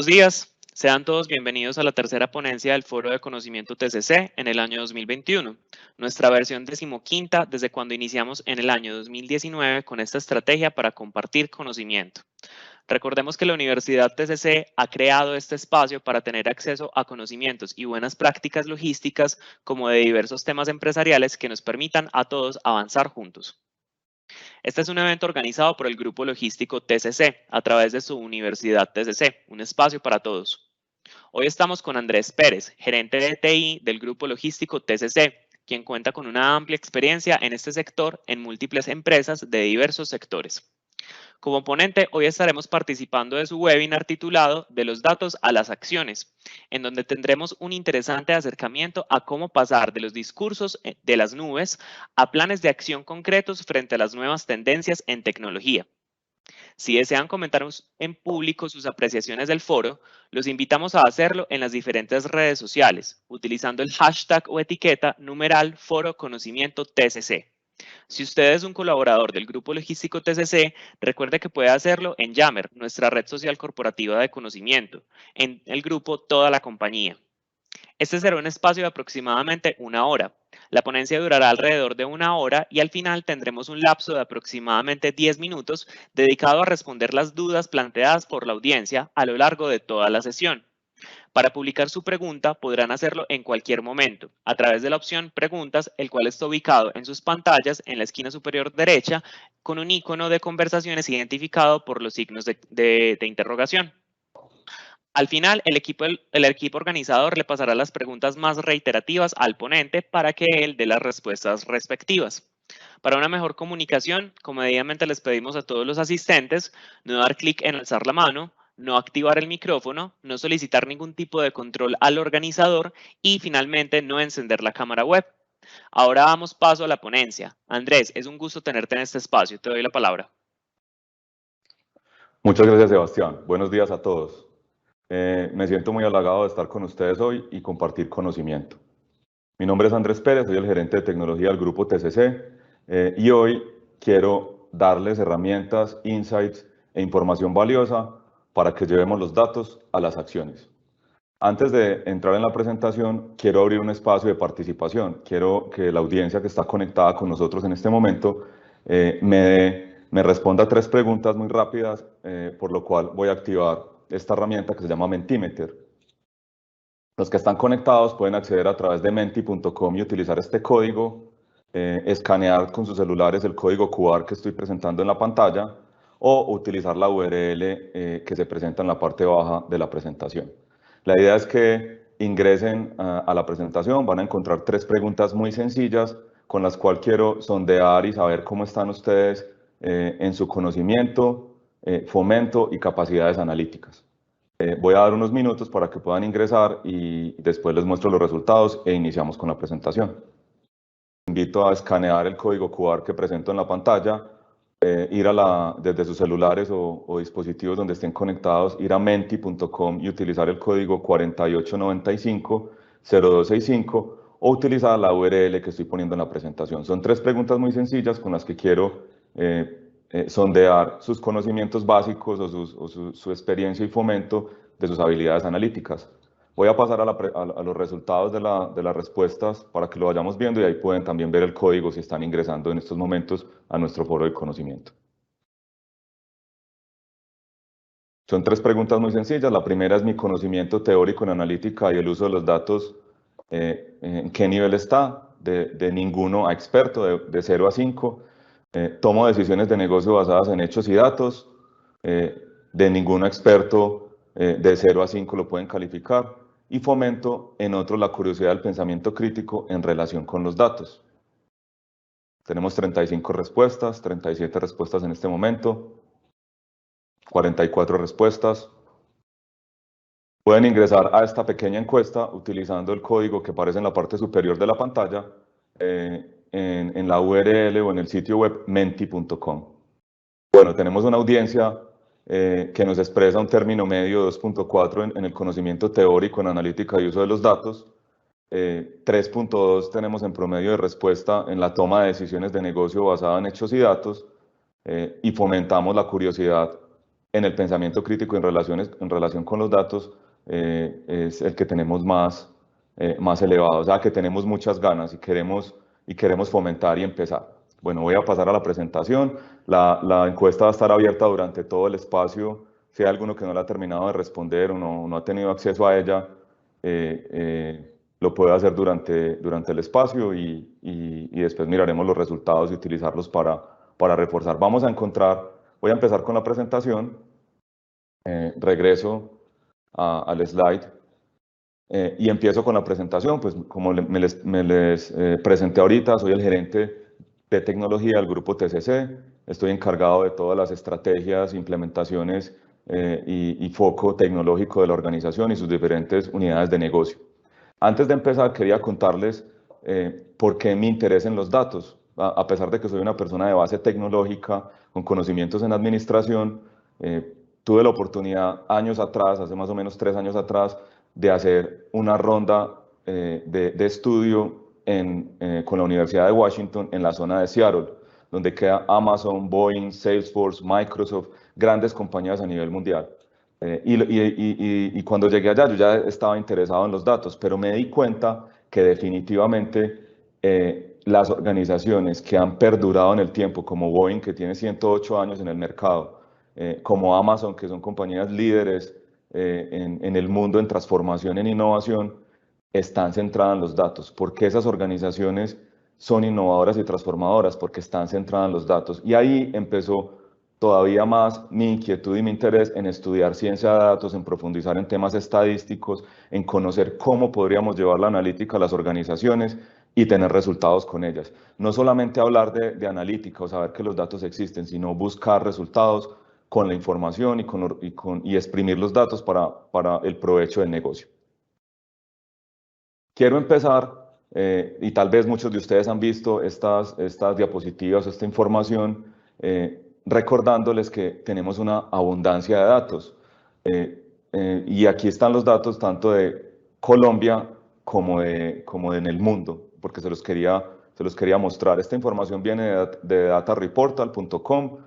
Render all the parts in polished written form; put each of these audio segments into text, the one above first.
Buenos días, sean todos bienvenidos a la tercera ponencia del Foro de Conocimiento TCC en el año 2021, nuestra versión 15ª desde cuando iniciamos en el año 2019 con esta estrategia para compartir conocimiento. Recordemos que la Universidad TCC ha creado este espacio para tener acceso a conocimientos y buenas prácticas logísticas como de diversos temas empresariales que nos permitan a todos avanzar juntos. Este es un evento organizado por el Grupo Logístico TCC a través de su Universidad TCC, un espacio para todos. Hoy estamos con Andrés Pérez, gerente de TI del Grupo Logístico TCC, quien cuenta con una amplia experiencia en este sector en múltiples empresas de diversos sectores. Como ponente, hoy estaremos participando de su webinar titulado De los datos a las acciones, en donde tendremos un interesante acercamiento a cómo pasar de los discursos de las nubes a planes de acción concretos frente a las nuevas tendencias en tecnología. Si desean comentar en público sus apreciaciones del foro, los invitamos a hacerlo en las diferentes redes sociales, utilizando el hashtag o etiqueta numeral Foro Conocimiento TCC. Si usted es un colaborador del Grupo Logístico TCC, recuerde que puede hacerlo en Yammer, nuestra red social corporativa de conocimiento, en el grupo Toda la Compañía. Este será un espacio de aproximadamente 1 hora. La ponencia durará alrededor de 1 hora y al final tendremos un lapso de aproximadamente 10 minutos dedicado a responder las dudas planteadas por la audiencia a lo largo de toda la sesión. Para publicar su pregunta podrán hacerlo en cualquier momento a través de la opción Preguntas, el cual está ubicado en sus pantallas en la esquina superior derecha con un icono de conversaciones identificado por los signos de interrogación. Al final, el equipo organizador le pasará las preguntas más reiterativas al ponente para que él dé las respuestas respectivas. Para una mejor comunicación, comedidamente les pedimos a todos los asistentes no dar clic en alzar la mano, no activar el micrófono, no solicitar ningún tipo de control al organizador y finalmente no encender la cámara web. Ahora damos paso a la ponencia. Andrés, es un gusto tenerte en este espacio. Te doy la palabra. Muchas gracias, Sebastián. Buenos días a todos. Me siento muy halagado de estar con ustedes hoy y compartir conocimiento. Mi nombre es Andrés Pérez, soy el gerente de tecnología del grupo TCC y hoy quiero darles herramientas, insights e información valiosa para que llevemos los datos a las acciones. Antes de entrar en la presentación, quiero abrir un espacio de participación. Quiero que la audiencia que está conectada con nosotros en este momento me responda 3 preguntas muy rápidas, por lo cual voy a activar esta herramienta que se llama Mentimeter. Los que están conectados pueden acceder a través de menti.com y utilizar este código, escanear con sus celulares el código QR que estoy presentando en la pantalla o utilizar la URL que se presenta en la parte baja de la presentación. La idea es que ingresen a la presentación, van a encontrar 3 preguntas muy sencillas con las cuales quiero sondear y saber cómo están ustedes en su conocimiento, fomento y capacidades analíticas. Voy a dar unos minutos para que puedan ingresar y después les muestro los resultados e iniciamos con la presentación. Invito a escanear el código QR que presento en la pantalla, ir desde sus celulares o dispositivos donde estén conectados, ir a menti.com y utilizar el código 4895-0265 o utilizar la URL que estoy poniendo en la presentación. Son 3 preguntas muy sencillas con las que quiero sondear sus conocimientos básicos o su experiencia y fomento de sus habilidades analíticas. Voy a pasar a los resultados de las respuestas para que lo vayamos viendo y ahí pueden también ver el código si están ingresando en estos momentos a nuestro foro de conocimiento. Son 3 preguntas muy sencillas. La primera es mi conocimiento teórico en analítica y el uso de los datos, en qué nivel está, de ninguno a experto, de 0 a 5. Tomo decisiones de negocio basadas en hechos y datos, de ninguno experto, de 0 a 5 lo pueden calificar, y fomento en otros la curiosidad del pensamiento crítico en relación con los datos. Tenemos 35 respuestas, 37 respuestas en este momento, 44 respuestas. Pueden ingresar a esta pequeña encuesta utilizando el código que aparece en la parte superior de la pantalla, en la URL o en el sitio web menti.com. Bueno, tenemos una audiencia que nos expresa un término medio 2.4 en el conocimiento teórico en analítica y uso de los datos. 3.2 tenemos en promedio de respuesta en la toma de decisiones de negocio basada en hechos y datos, y fomentamos la curiosidad en el pensamiento crítico en relación con los datos es el que tenemos más elevado, o sea que tenemos muchas ganas y queremos fomentar y empezar. Bueno, voy a pasar a la presentación. La encuesta va a estar abierta durante todo el espacio. Si hay alguno que no la ha terminado de responder o no ha tenido acceso a ella, lo puede hacer durante el espacio y después miraremos los resultados y utilizarlos para reforzar. Voy a empezar con la presentación. Regreso al slide y empiezo con la presentación. Pues como me les presenté ahorita, soy el gerente de tecnología del grupo TCC. Estoy encargado de todas las estrategias, implementaciones y foco tecnológico de la organización y sus diferentes unidades de negocio. Antes de empezar, quería contarles por qué mi interés en los datos. A pesar de que soy una persona de base tecnológica, con conocimientos en administración, tuve la oportunidad años atrás, hace más o menos 3 años atrás, de hacer una ronda de estudio con la Universidad de Washington en la zona de Seattle, donde queda Amazon, Boeing, Salesforce, Microsoft, grandes compañías a nivel mundial. Y cuando llegué allá yo ya estaba interesado en los datos, pero me di cuenta que definitivamente las organizaciones que han perdurado en el tiempo, como Boeing, que tiene 108 años en el mercado, como Amazon, que son compañías líderes en el mundo en transformación, en innovación, están centradas en los datos. ¿Por qué esas organizaciones son innovadoras y transformadoras? Porque están centradas en los datos. Y ahí empezó todavía más mi inquietud y mi interés en estudiar ciencia de datos, en profundizar en temas estadísticos, en conocer cómo podríamos llevar la analítica a las organizaciones y tener resultados con ellas. No solamente hablar de analítica o saber que los datos existen, sino buscar resultados con la información y exprimir los datos para el provecho del negocio. Quiero empezar, y tal vez muchos de ustedes han visto estas diapositivas, esta información, recordándoles que tenemos una abundancia de datos. Y aquí están los datos tanto de Colombia como en el mundo, porque se los quería mostrar. Esta información viene de datareportal.com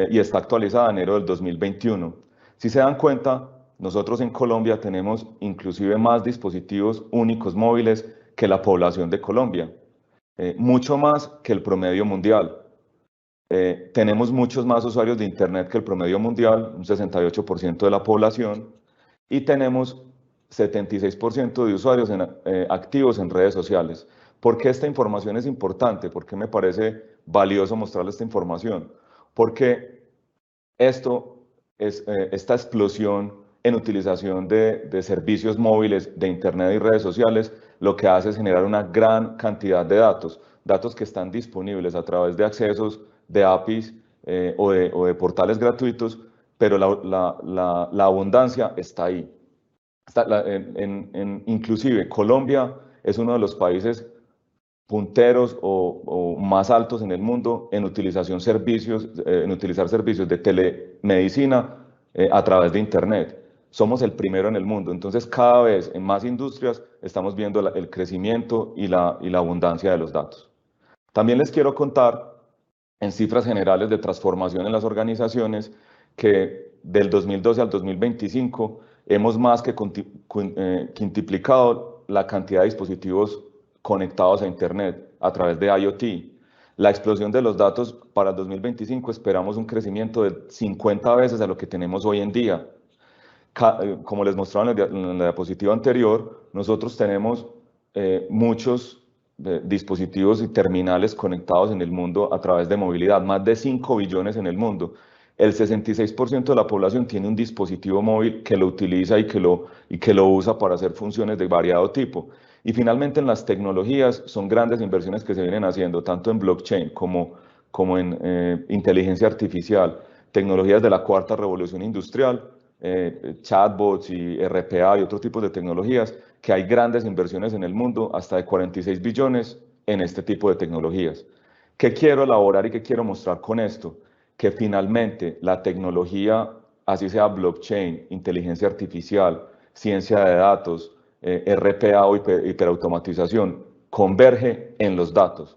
y está actualizada en enero del 2021. Si se dan cuenta, nosotros en Colombia tenemos inclusive más dispositivos únicos móviles que la población de Colombia, mucho más que el promedio mundial. Tenemos muchos más usuarios de Internet que el promedio mundial, un 68% de la población, y tenemos 76% de usuarios activos en redes sociales. ¿Por qué esta información es importante? ¿Por qué me parece valioso mostrarles esta información? Porque esta explosión en utilización de servicios móviles, de Internet y redes sociales, lo que hace es generar una gran cantidad de datos que están disponibles a través de accesos de APIs o de portales gratuitos, pero la abundancia está ahí. Inclusive Colombia es uno de los países punteros o más altos en el mundo en utilizar servicios de telemedicina a través de Internet. Somos el primero en el mundo, entonces cada vez en más industrias estamos viendo el crecimiento y la abundancia de los datos. También les quiero contar en cifras generales de transformación en las organizaciones que del 2012 al 2025 hemos más que quintuplicado la cantidad de dispositivos conectados a Internet a través de IoT. La explosión de los datos para el 2025 esperamos un crecimiento de 50 veces a lo que tenemos hoy en día. Como les mostraba en la diapositiva anterior, nosotros tenemos muchos dispositivos y terminales conectados en el mundo a través de movilidad, más de 5 billones en el mundo. El 66% de la población tiene un dispositivo móvil que lo utiliza y que lo usa para hacer funciones de variado tipo. Y finalmente en las tecnologías son grandes inversiones que se vienen haciendo, tanto en blockchain como en inteligencia artificial, tecnologías de la cuarta revolución industrial, chatbots y RPA y otros tipos de tecnologías, que hay grandes inversiones en el mundo, hasta de 46 billones en este tipo de tecnologías. ¿Qué quiero elaborar y qué quiero mostrar con esto? Que finalmente la tecnología, así sea blockchain, inteligencia artificial, ciencia de datos, RPA o hiperautomatización, converge en los datos.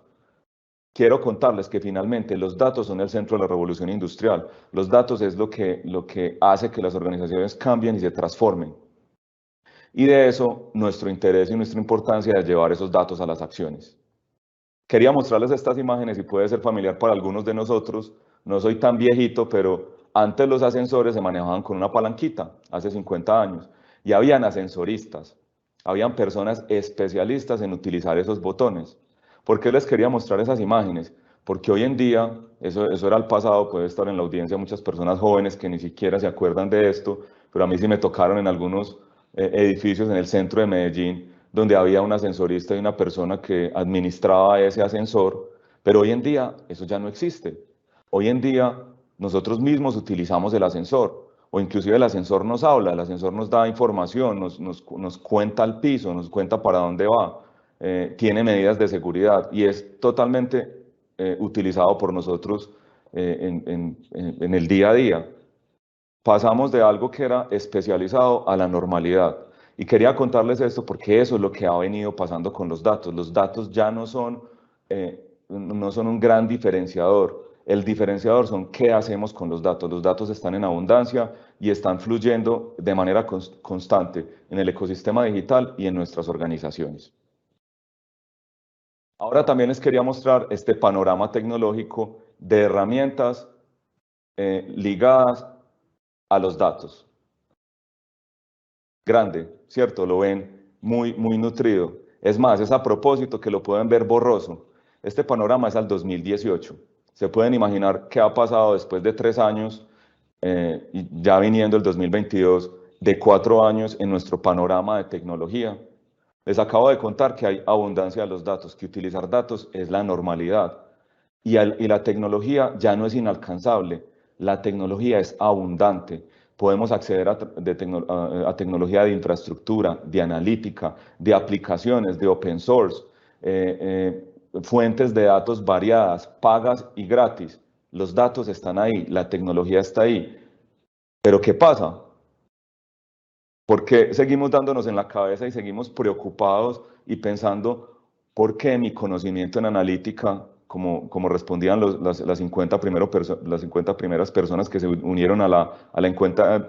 quiero contarles que finalmente los datos son el centro de la revolución industrial. Los datos es lo que hace que las organizaciones cambien y se transformen. Y de eso nuestro interés y nuestra importancia es llevar esos datos a las acciones. Quería mostrarles estas imágenes y puede ser familiar para algunos de nosotros. No soy tan viejito, pero antes los ascensores se manejaban con una palanquita, hace 50 años, y habían ascensoristas, habían personas especialistas en utilizar esos botones. ¿Por qué les quería mostrar esas imágenes? Porque hoy en día, eso era el pasado, puede estar en la audiencia muchas personas jóvenes que ni siquiera se acuerdan de esto, pero a mí sí me tocaron en algunos edificios en el centro de Medellín, donde había un ascensorista y una persona que administraba ese ascensor, pero hoy en día eso ya no existe. Hoy en día nosotros mismos utilizamos el ascensor, o inclusive el ascensor nos habla, el ascensor nos da información, nos cuenta el piso, nos cuenta para dónde va, tiene medidas de seguridad y es totalmente utilizado por nosotros en el día a día. Pasamos de algo que era especializado a la normalidad. Y quería contarles esto porque eso es lo que ha venido pasando con los datos. Los datos ya no son un gran diferenciador. El diferenciador son qué hacemos con los datos. Los datos están en abundancia y están fluyendo de manera constante en el ecosistema digital y en nuestras organizaciones. Ahora también les quería mostrar este panorama tecnológico de herramientas ligadas a los datos. Grande, ¿cierto? Lo ven muy nutrido. Es más, es a propósito que lo pueden ver borroso. Este panorama es al 2018. Se pueden imaginar qué ha pasado después de 3 años, y ya viniendo el 2022, de 4 años en nuestro panorama de tecnología. Les acabo de contar que hay abundancia de los datos, que utilizar datos es la normalidad. Y la tecnología ya no es inalcanzable, la tecnología es abundante. Podemos acceder a tecnología de infraestructura, de analítica, de aplicaciones, de open source, fuentes de datos variadas, pagas y gratis. Los datos están ahí, la tecnología está ahí. Pero ¿qué pasa? ¿Por qué seguimos dándonos en la cabeza y seguimos preocupados y pensando por qué mi conocimiento en analítica, como respondían las 50 primeras personas que se unieron a la encuesta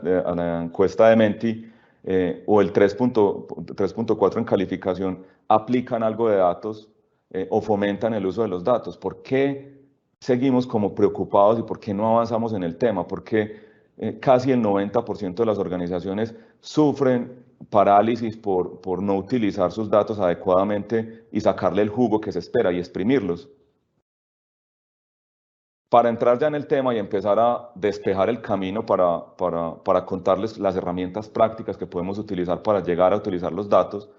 de Menti, o el 3.4 en calificación, aplican algo de datos o fomentan el uso de los datos? ¿Por qué seguimos como preocupados y por qué no avanzamos en el tema? ¿Por qué casi el 90% de las organizaciones sufren parálisis por no utilizar sus datos adecuadamente y sacarle el jugo que se espera y exprimirlos? Para entrar ya en el tema y empezar a despejar el camino para contarles las herramientas prácticas que podemos utilizar para llegar a utilizar los datos,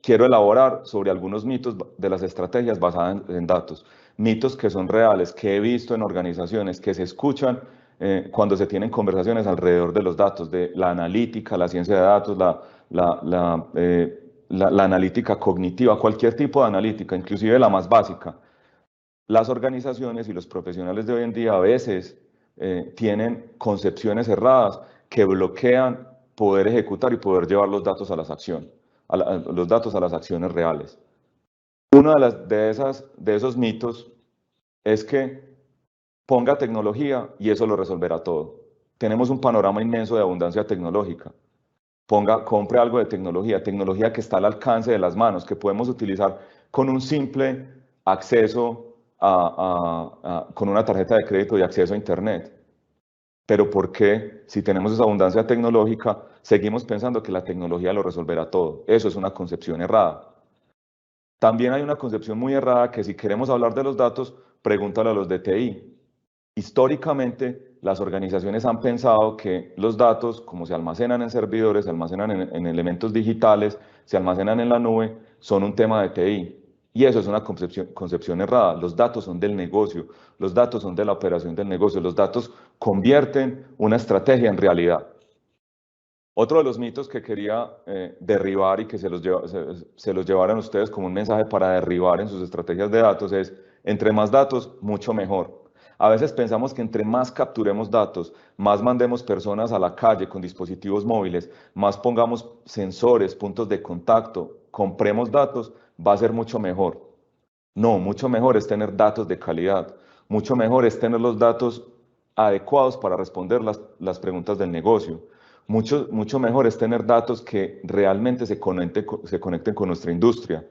quiero elaborar sobre algunos mitos de las estrategias basadas en datos. Mitos que son reales, que he visto en organizaciones, que se escuchan cuando se tienen conversaciones alrededor de los datos, de la analítica, la ciencia de datos, la analítica cognitiva, cualquier tipo de analítica, inclusive la más básica. Las organizaciones y los profesionales de hoy en día a veces tienen concepciones erradas que bloquean poder ejecutar y poder llevar los datos a las acciones, los datos a las acciones reales. Uno de esos mitos es que ponga tecnología y eso lo resolverá todo. Tenemos un panorama inmenso de abundancia tecnológica. Compre algo de tecnología que está al alcance de las manos, que podemos utilizar con un simple acceso con una tarjeta de crédito y acceso a Internet. Pero ¿por qué, si tenemos esa abundancia tecnológica, seguimos pensando que la tecnología lo resolverá todo? Eso es una concepción errada. También hay una concepción muy errada que si queremos hablar de los datos, pregúntale a los de TI. Históricamente, las organizaciones han pensado que los datos, como se almacenan en servidores, se almacenan en elementos digitales, se almacenan en la nube, son un tema de TI. Y eso es una concepción errada. Los datos son del negocio, los datos son de la operación del negocio, los datos convierten una estrategia en realidad. Otro de los mitos que quería derribar y que se los llevaran ustedes como un mensaje para derribar en sus estrategias de datos es: entre más datos, mucho mejor. A veces pensamos que entre más capturemos datos, más mandemos personas a la calle con dispositivos móviles, más pongamos sensores, puntos de contacto, compremos datos, va a ser mucho mejor. No, mucho mejor es tener datos de calidad, mucho mejor es tener los datos adecuados para responder las preguntas del negocio. Mucho mejor es tener datos que realmente se conecten con nuestra industria.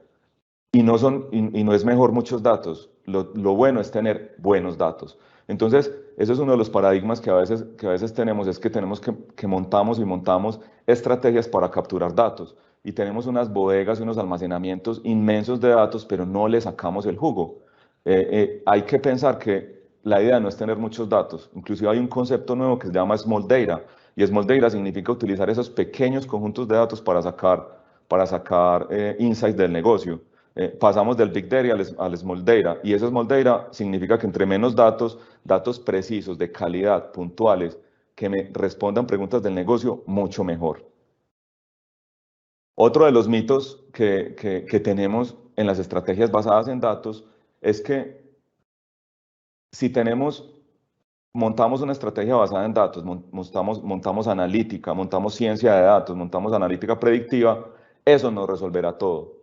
Y no es mejor muchos datos, lo bueno es tener buenos datos. Entonces, eso es uno de los paradigmas que a veces tenemos, es que tenemos que montamos y montamos estrategias para capturar datos. Y tenemos unas bodegas y unos almacenamientos inmensos de datos, pero no le sacamos el jugo. Hay que pensar que la idea no es tener muchos datos. Inclusive hay un concepto nuevo que se llama Small Data. Y Small Data significa utilizar esos pequeños conjuntos de datos para sacar insights del negocio. Pasamos del Big Data al Small Data, y ese Small Data significa que entre menos datos, datos precisos, de calidad, puntuales, que me respondan preguntas del negocio, mucho mejor. Otro de los mitos que tenemos en las estrategias basadas en datos es que si montamos una estrategia basada en datos, montamos analítica, montamos ciencia de datos, montamos analítica predictiva, eso no resolverá todo.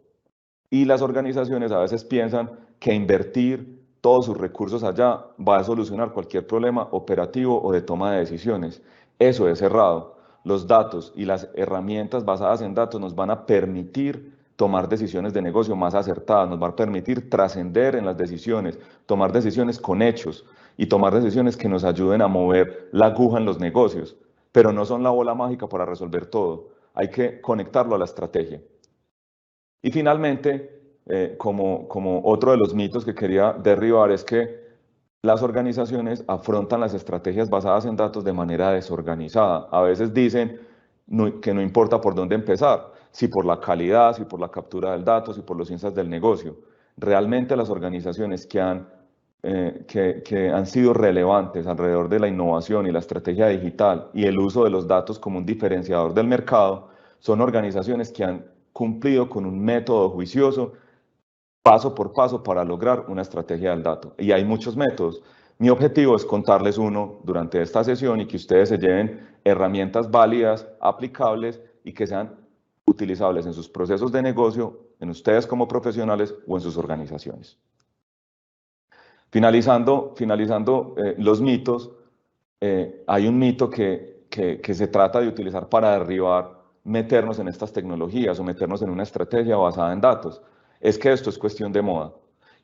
Y las organizaciones a veces piensan que invertir todos sus recursos allá va a solucionar cualquier problema operativo o de toma de decisiones. Eso es errado. Los datos y las herramientas basadas en datos nos van a permitir tomar decisiones de negocio más acertadas, nos van a permitir trascender en las decisiones, tomar decisiones con hechos y tomar decisiones que nos ayuden a mover la aguja en los negocios, pero no son la bola mágica para resolver todo. Hay que conectarlo a la estrategia. Y finalmente, como otro de los mitos que quería derribar, es que las organizaciones afrontan las estrategias basadas en datos de manera desorganizada. A veces dicen que no importa por dónde empezar, si por la calidad, si por la captura del dato, si por los insights del negocio. Realmente las organizaciones que han sido relevantes alrededor de la innovación y la estrategia digital y el uso de los datos como un diferenciador del mercado son organizaciones que han cumplido con un método juicioso, paso por paso, para lograr una estrategia del dato. Y hay muchos métodos. Mi objetivo es contarles uno durante esta sesión y que ustedes se lleven herramientas válidas, aplicables y que sean utilizables en sus procesos de negocio, en ustedes como profesionales o en sus organizaciones. Finalizando los mitos, hay un mito que se trata de utilizar para derribar meternos en estas tecnologías o meternos en una estrategia basada en datos. Es que esto es cuestión de moda.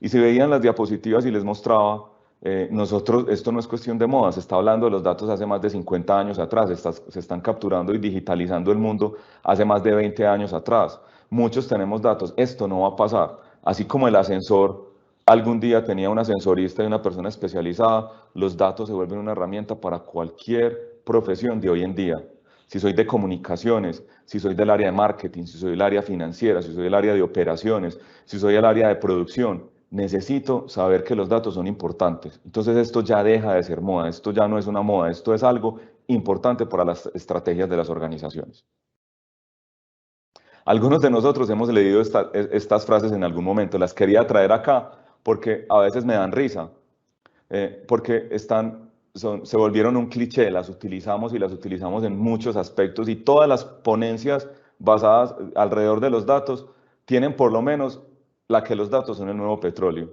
Y si veían las diapositivas y les mostraba, esto no es cuestión de moda, se está hablando de los datos hace más de 50 años atrás, se están capturando y digitalizando el mundo hace más de 20 años atrás. Muchos tenemos datos, esto no va a pasar. Así como el ascensor algún día tenía un ascensorista y una persona especializada, los datos se vuelven una herramienta para cualquier profesión de hoy en día. Si soy de comunicaciones, si soy del área de marketing, si soy del área financiera, si soy del área de operaciones, si soy del área de producción, necesito saber que los datos son importantes. Entonces esto ya deja de ser moda, esto ya no es una moda, esto es algo importante para las estrategias de las organizaciones. Algunos de nosotros hemos leído estas frases en algún momento, las quería traer acá porque a veces me dan risa, porque se volvieron un cliché, las utilizamos y las utilizamos en muchos aspectos, y todas las ponencias basadas alrededor de los datos tienen por lo menos la que los datos son el nuevo petróleo.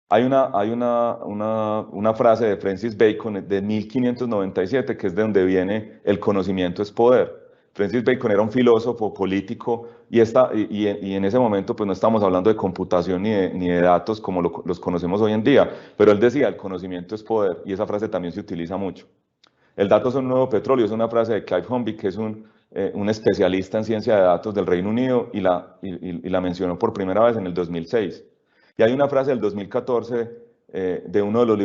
Hay una frase de Francis Bacon de 1597 que es de donde viene el conocimiento es poder. Francis Bacon era un filósofo político y en ese momento pues no estamos hablando de computación ni de datos como los conocemos hoy en día, pero él decía el conocimiento es poder, y esa frase también se utiliza mucho. El dato es un nuevo petróleo, es una frase de Clive Humby, que es un especialista en ciencia de datos del Reino Unido, y la mencionó por primera vez en el 2006. Y hay una frase del 2014 de uno de los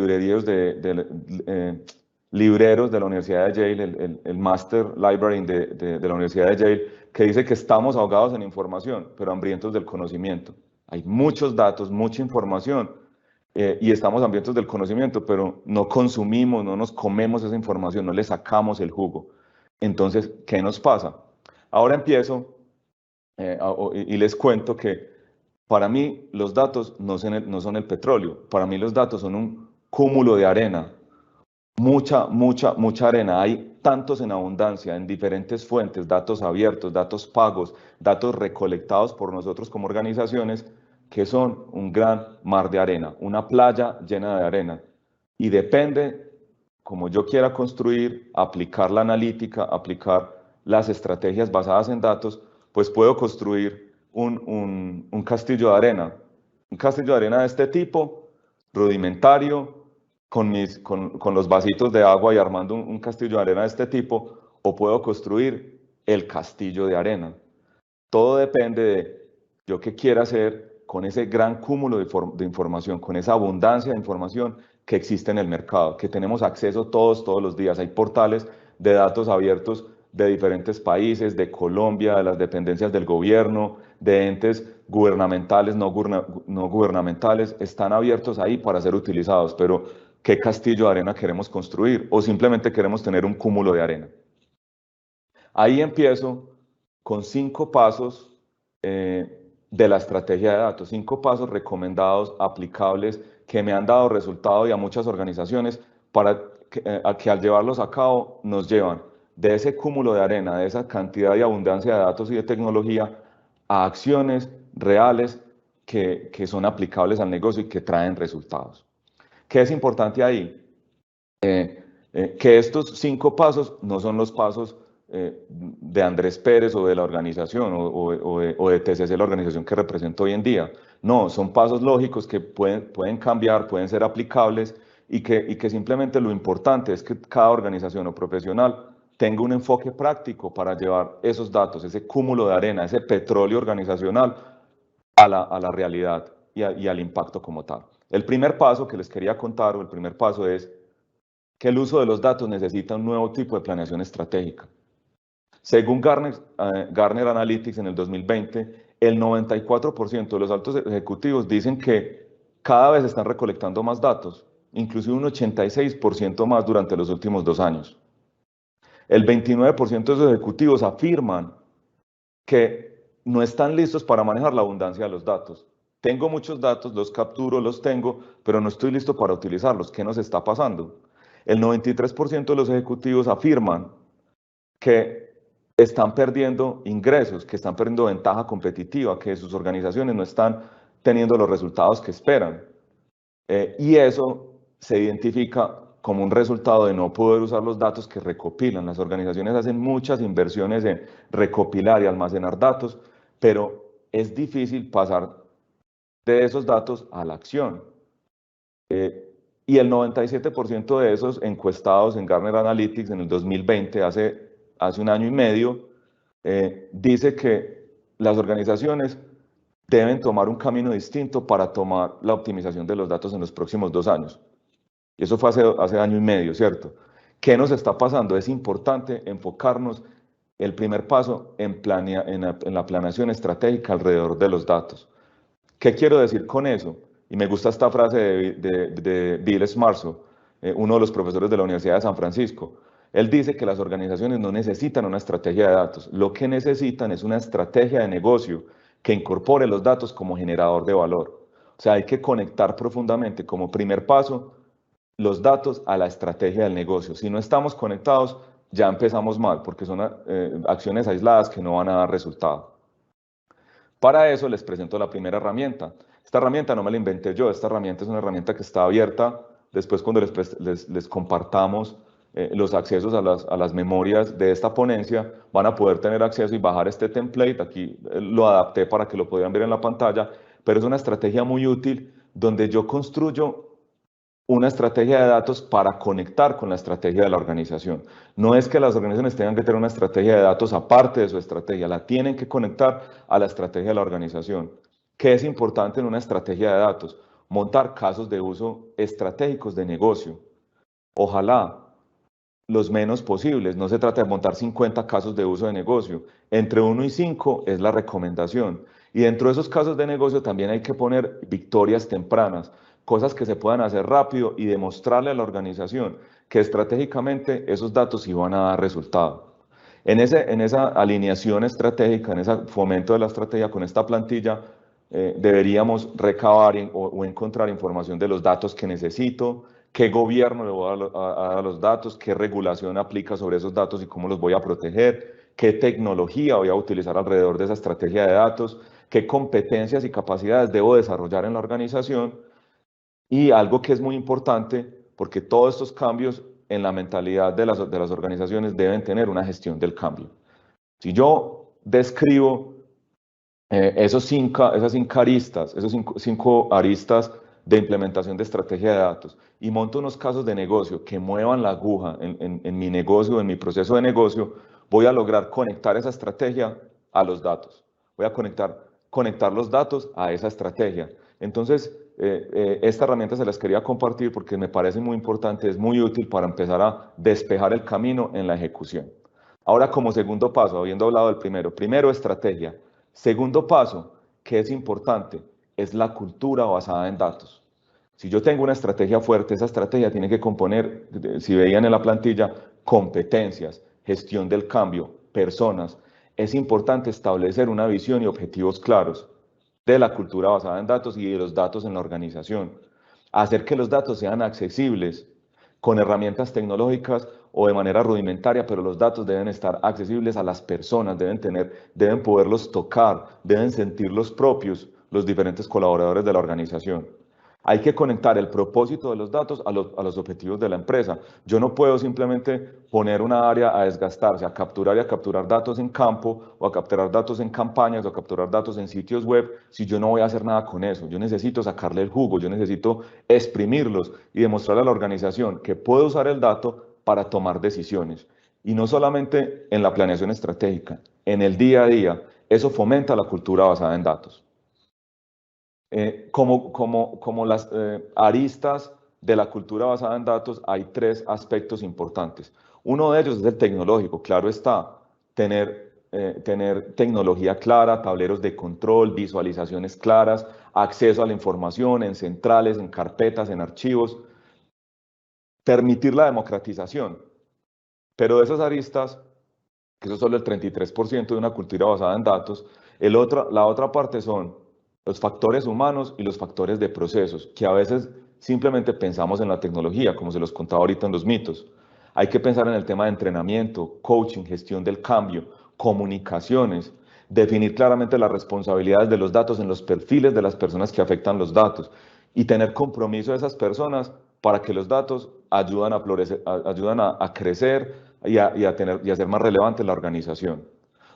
libreros de la Universidad de Yale, el Master Librarian de la Universidad de Yale, que dice que estamos ahogados en información, pero hambrientos del conocimiento. Hay muchos datos, mucha información, y estamos hambrientos del conocimiento, pero no consumimos, no nos comemos esa información, no le sacamos el jugo. Entonces, ¿qué nos pasa? Ahora empiezo y les cuento que para mí los datos no son el petróleo, para mí los datos son un cúmulo de arena, mucha arena. Hay tantos en abundancia, en diferentes fuentes, datos abiertos, datos pagos, datos recolectados por nosotros como organizaciones, que son un gran mar de arena, una playa llena de arena. Y depende, como yo quiera construir, aplicar la analítica, aplicar las estrategias basadas en datos, pues puedo construir un castillo de arena. Un castillo de arena de este tipo, rudimentario, con los vasitos de agua y armando un castillo de arena de este tipo, o puedo construir el castillo de arena. Todo depende de yo qué quiera hacer con ese gran cúmulo de información, con esa abundancia de información que existe en el mercado, que tenemos acceso todos los días. Hay portales de datos abiertos de diferentes países, de Colombia, de las dependencias del gobierno, de entes gubernamentales, no gubernamentales, están abiertos ahí para ser utilizados, pero ¿qué castillo de arena queremos construir? ¿O simplemente queremos tener un cúmulo de arena? Ahí empiezo con 5 pasos de la estrategia de datos, 5 pasos recomendados, aplicables, que me han dado resultado y a muchas organizaciones para que al llevarlos a cabo nos llevan de ese cúmulo de arena, de esa cantidad y abundancia de datos y de tecnología a acciones reales que son aplicables al negocio y que traen resultados. ¿Qué es importante ahí? Que estos 5 pasos no son los pasos de Andrés Pérez o de la organización o de TCC, la organización que represento hoy en día. No, son pasos lógicos que pueden cambiar, pueden ser aplicables y que simplemente lo importante es que cada organización o profesional tenga un enfoque práctico para llevar esos datos, ese cúmulo de arena, ese petróleo organizacional a la realidad y al impacto como tal. El primer paso que les quería contar, o el primer paso es que el uso de los datos necesita un nuevo tipo de planeación estratégica. Según Gartner Analytics en el 2020, el 94% de los altos ejecutivos dicen que cada vez están recolectando más datos, inclusive un 86% más durante los últimos 2 años. El 29% de esos ejecutivos afirman que no están listos para manejar la abundancia de los datos. Tengo muchos datos, los capturo, los tengo, pero no estoy listo para utilizarlos. ¿Qué nos está pasando? El 93% de los ejecutivos afirman que están perdiendo ingresos, que están perdiendo ventaja competitiva, que sus organizaciones no están teniendo los resultados que esperan. Y eso se identifica como un resultado de no poder usar los datos que recopilan. Las organizaciones hacen muchas inversiones en recopilar y almacenar datos, pero es difícil pasar de esos datos a la acción. Y el 97% de esos encuestados en Gartner Analytics en el 2020, hace 1 año y medio, dice que las organizaciones deben tomar un camino distinto para tomar la optimización de los datos en los próximos 2 años. Y eso fue hace 1 año y medio, ¿cierto? ¿Qué nos está pasando? Es importante enfocarnos, el primer paso, en la planeación estratégica alrededor de los datos. ¿Qué quiero decir con eso? Y me gusta esta frase de Bill Smarso, uno de los profesores de la Universidad de San Francisco. Él dice que las organizaciones no necesitan una estrategia de datos, lo que necesitan es una estrategia de negocio que incorpore los datos como generador de valor. O sea, hay que conectar profundamente como primer paso los datos a la estrategia del negocio. Si no estamos conectados, ya empezamos mal, porque son acciones aisladas que no van a dar resultado. Para eso les presento la primera herramienta. Esta herramienta no me la inventé yo, esta herramienta es una herramienta que está abierta. Después, cuando les compartamos los accesos a las memorias de esta ponencia, van a poder tener acceso y bajar este template. Aquí lo adapté para que lo pudieran ver en la pantalla, pero es una estrategia muy útil donde yo construyo una estrategia de datos para conectar con la estrategia de la organización. No es que las organizaciones tengan que tener una estrategia de datos aparte de su estrategia, la tienen que conectar a la estrategia de la organización. ¿Qué es importante en una estrategia de datos? Montar casos de uso estratégicos de negocio. Ojalá los menos posibles, no se trata de montar 50 casos de uso de negocio, entre 1 y 5 es la recomendación. Y dentro de esos casos de negocio también hay que poner victorias tempranas, cosas que se puedan hacer rápido y demostrarle a la organización que estratégicamente esos datos sí van a dar resultado. En esa alineación estratégica, en ese fomento de la estrategia con esta plantilla, deberíamos recabar o encontrar información de los datos que necesito, qué gobierno le voy a dar a los datos, qué regulación aplica sobre esos datos y cómo los voy a proteger, qué tecnología voy a utilizar alrededor de esa estrategia de datos, qué competencias y capacidades debo desarrollar en la organización, y algo que es muy importante, porque todos estos cambios en la mentalidad de las organizaciones deben tener una gestión del cambio. Si yo describo esas cinco aristas, esos cinco aristas de implementación de estrategia de datos y monto unos casos de negocio que muevan la aguja en mi negocio, en mi proceso de negocio, voy a lograr conectar esa estrategia a los datos. Voy a conectar los datos a esa estrategia. Entonces, esta herramienta se las quería compartir porque me parece muy importante, es muy útil para empezar a despejar el camino en la ejecución. Ahora, como segundo paso, habiendo hablado del primero estrategia. Segundo paso, que es importante, es la cultura basada en datos. Si yo tengo una estrategia fuerte, esa estrategia tiene que componer, si veían en la plantilla, competencias, gestión del cambio, personas. Es importante establecer una visión y objetivos claros de la cultura basada en datos y de los datos en la organización. Hacer que los datos sean accesibles con herramientas tecnológicas o de manera rudimentaria, pero los datos deben estar accesibles a las personas, deben poderlos tocar, deben sentirlos propios los diferentes colaboradores de la organización. Hay que conectar el propósito de los datos a los objetivos de la empresa. Yo no puedo simplemente poner una área a desgastarse, a capturar y a capturar datos en campo, o a capturar datos en campañas, o a capturar datos en sitios web, si yo no voy a hacer nada con eso. Yo necesito sacarle el jugo, yo necesito exprimirlos y demostrarle a la organización que puedo usar el dato para tomar decisiones. Y no solamente en la planeación estratégica, en el día a día. Eso fomenta la cultura basada en datos. Como las aristas de la cultura basada en datos, hay tres aspectos importantes. Uno de ellos es el tecnológico, claro está, tener tecnología clara, tableros de control, visualizaciones claras, acceso a la información en centrales, en carpetas, en archivos, permitir la democratización. Pero de esas aristas, que eso es solo el 33% de una cultura basada en datos, la otra parte son los factores humanos y los factores de procesos, que a veces simplemente pensamos en la tecnología, como se los contaba ahorita en los mitos. Hay que pensar en el tema de entrenamiento, coaching, gestión del cambio, comunicaciones, definir claramente las responsabilidades de los datos en los perfiles de las personas que afectan los datos y tener compromiso de esas personas para que los datos ayudan a florecer, ayudan a crecer y a ser más relevante la organización.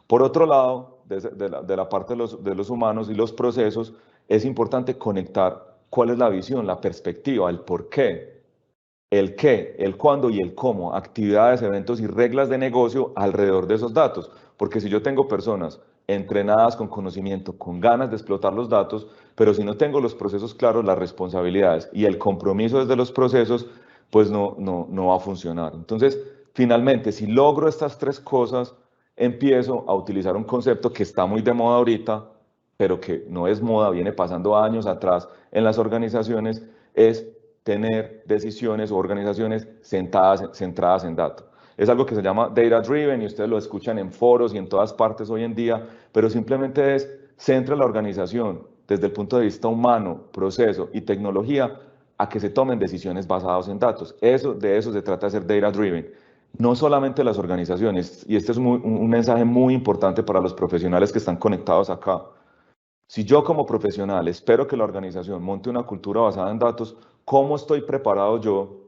Por otro lado, de la parte de los humanos y los procesos, es importante conectar cuál es la visión, la perspectiva, el por qué, el cuándo y el cómo, actividades, eventos y reglas de negocio alrededor de esos datos. Porque si yo tengo personas entrenadas con conocimiento, con ganas de explotar los datos, pero si no tengo los procesos claros, las responsabilidades y el compromiso desde los procesos, pues no va a funcionar. Entonces, finalmente, si logro estas tres cosas, empiezo a utilizar un concepto que está muy de moda ahorita, pero que no es moda, viene pasando años atrás en las organizaciones, es tener decisiones o organizaciones centradas en datos. Es algo que se llama data driven y ustedes lo escuchan en foros y en todas partes hoy en día, pero simplemente es centra la organización desde el punto de vista humano, proceso y tecnología a que se tomen decisiones basadas en datos. De eso se trata de ser data driven. No solamente las organizaciones, y este es un mensaje muy importante para los profesionales que están conectados acá. Si yo como profesional espero que la organización monte una cultura basada en datos, ¿cómo estoy preparado yo?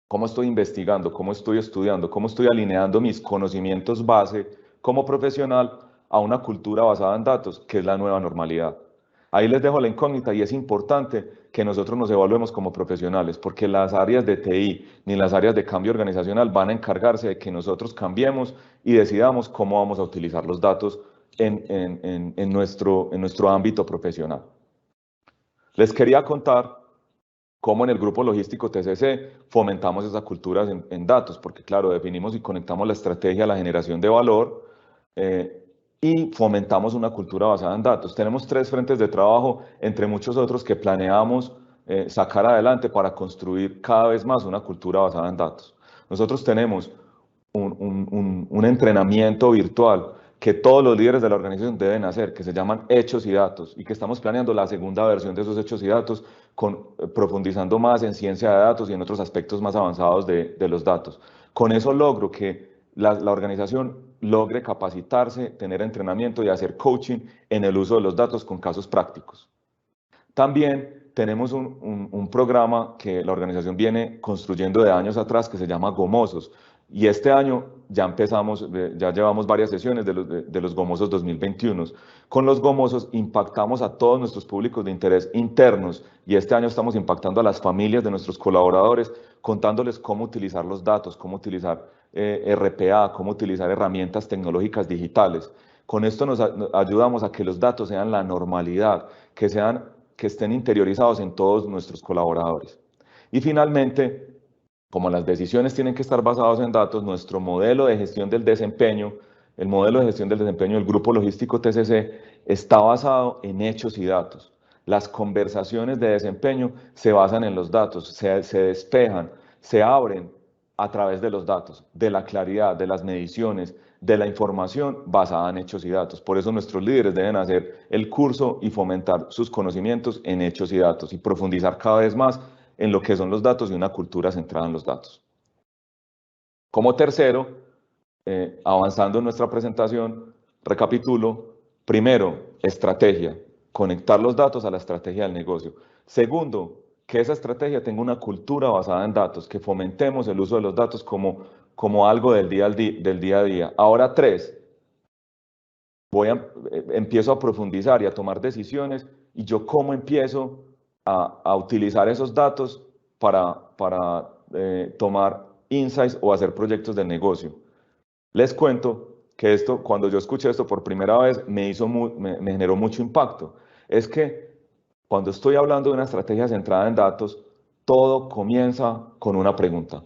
¿Cómo estoy investigando? ¿Cómo estoy estudiando? ¿Cómo estoy alineando mis conocimientos base como profesional a una cultura basada en datos, que es la nueva normalidad? Ahí les dejo la incógnita y es importante que nosotros nos evaluemos como profesionales, porque las áreas de TI ni las áreas de cambio organizacional van a encargarse de que nosotros cambiemos y decidamos cómo vamos a utilizar los datos en nuestro ámbito profesional. Les quería contar cómo en el grupo logístico TCC fomentamos esa cultura en datos, porque claro, definimos y conectamos la estrategia a la generación de valor y fomentamos una cultura basada en datos. Tenemos tres frentes de trabajo, entre muchos otros, que planeamos sacar adelante para construir cada vez más una cultura basada en datos. Nosotros tenemos un entrenamiento virtual que todos los líderes de la organización deben hacer, que se llaman hechos y datos, y que estamos planeando la segunda versión de esos hechos y datos, profundizando más en ciencia de datos y en otros aspectos más avanzados de los datos. Con eso logro que la organización logre capacitarse, tener entrenamiento y hacer coaching en el uso de los datos con casos prácticos. También tenemos un programa que la organización viene construyendo de años atrás que se llama Gomosos. Y este año ya empezamos, ya llevamos varias sesiones de los Gomosos 2021. Con los Gomosos impactamos a todos nuestros públicos de interés internos y este año estamos impactando a las familias de nuestros colaboradores, contándoles cómo utilizar los datos, cómo utilizar RPA, cómo utilizar herramientas tecnológicas digitales. Con esto nos ayudamos a que los datos sean la normalidad, que estén interiorizados en todos nuestros colaboradores. Y finalmente, como las decisiones tienen que estar basadas en datos, nuestro modelo de gestión del desempeño, el modelo de gestión del desempeño del Grupo Logístico TCC, está basado en hechos y datos. Las conversaciones de desempeño se basan en los datos, se despejan, se abren a través de los datos, de la claridad, de las mediciones, de la información basada en hechos y datos. Por eso nuestros líderes deben hacer el curso y fomentar sus conocimientos en hechos y datos y profundizar cada vez más en lo que son los datos y una cultura centrada en los datos. Como tercero, avanzando en nuestra presentación, recapitulo, primero, estrategia, conectar los datos a la estrategia del negocio. Segundo, que esa estrategia tenga una cultura basada en datos, que fomentemos el uso de los datos como algo del día a día. Ahora tres, empiezo a profundizar y a tomar decisiones y yo cómo empiezo a utilizar esos datos para tomar insights o hacer proyectos de negocio. Les cuento que esto, cuando yo escuché esto por primera vez, me generó mucho impacto. Es que cuando estoy hablando de una estrategia centrada en datos, todo comienza con una pregunta.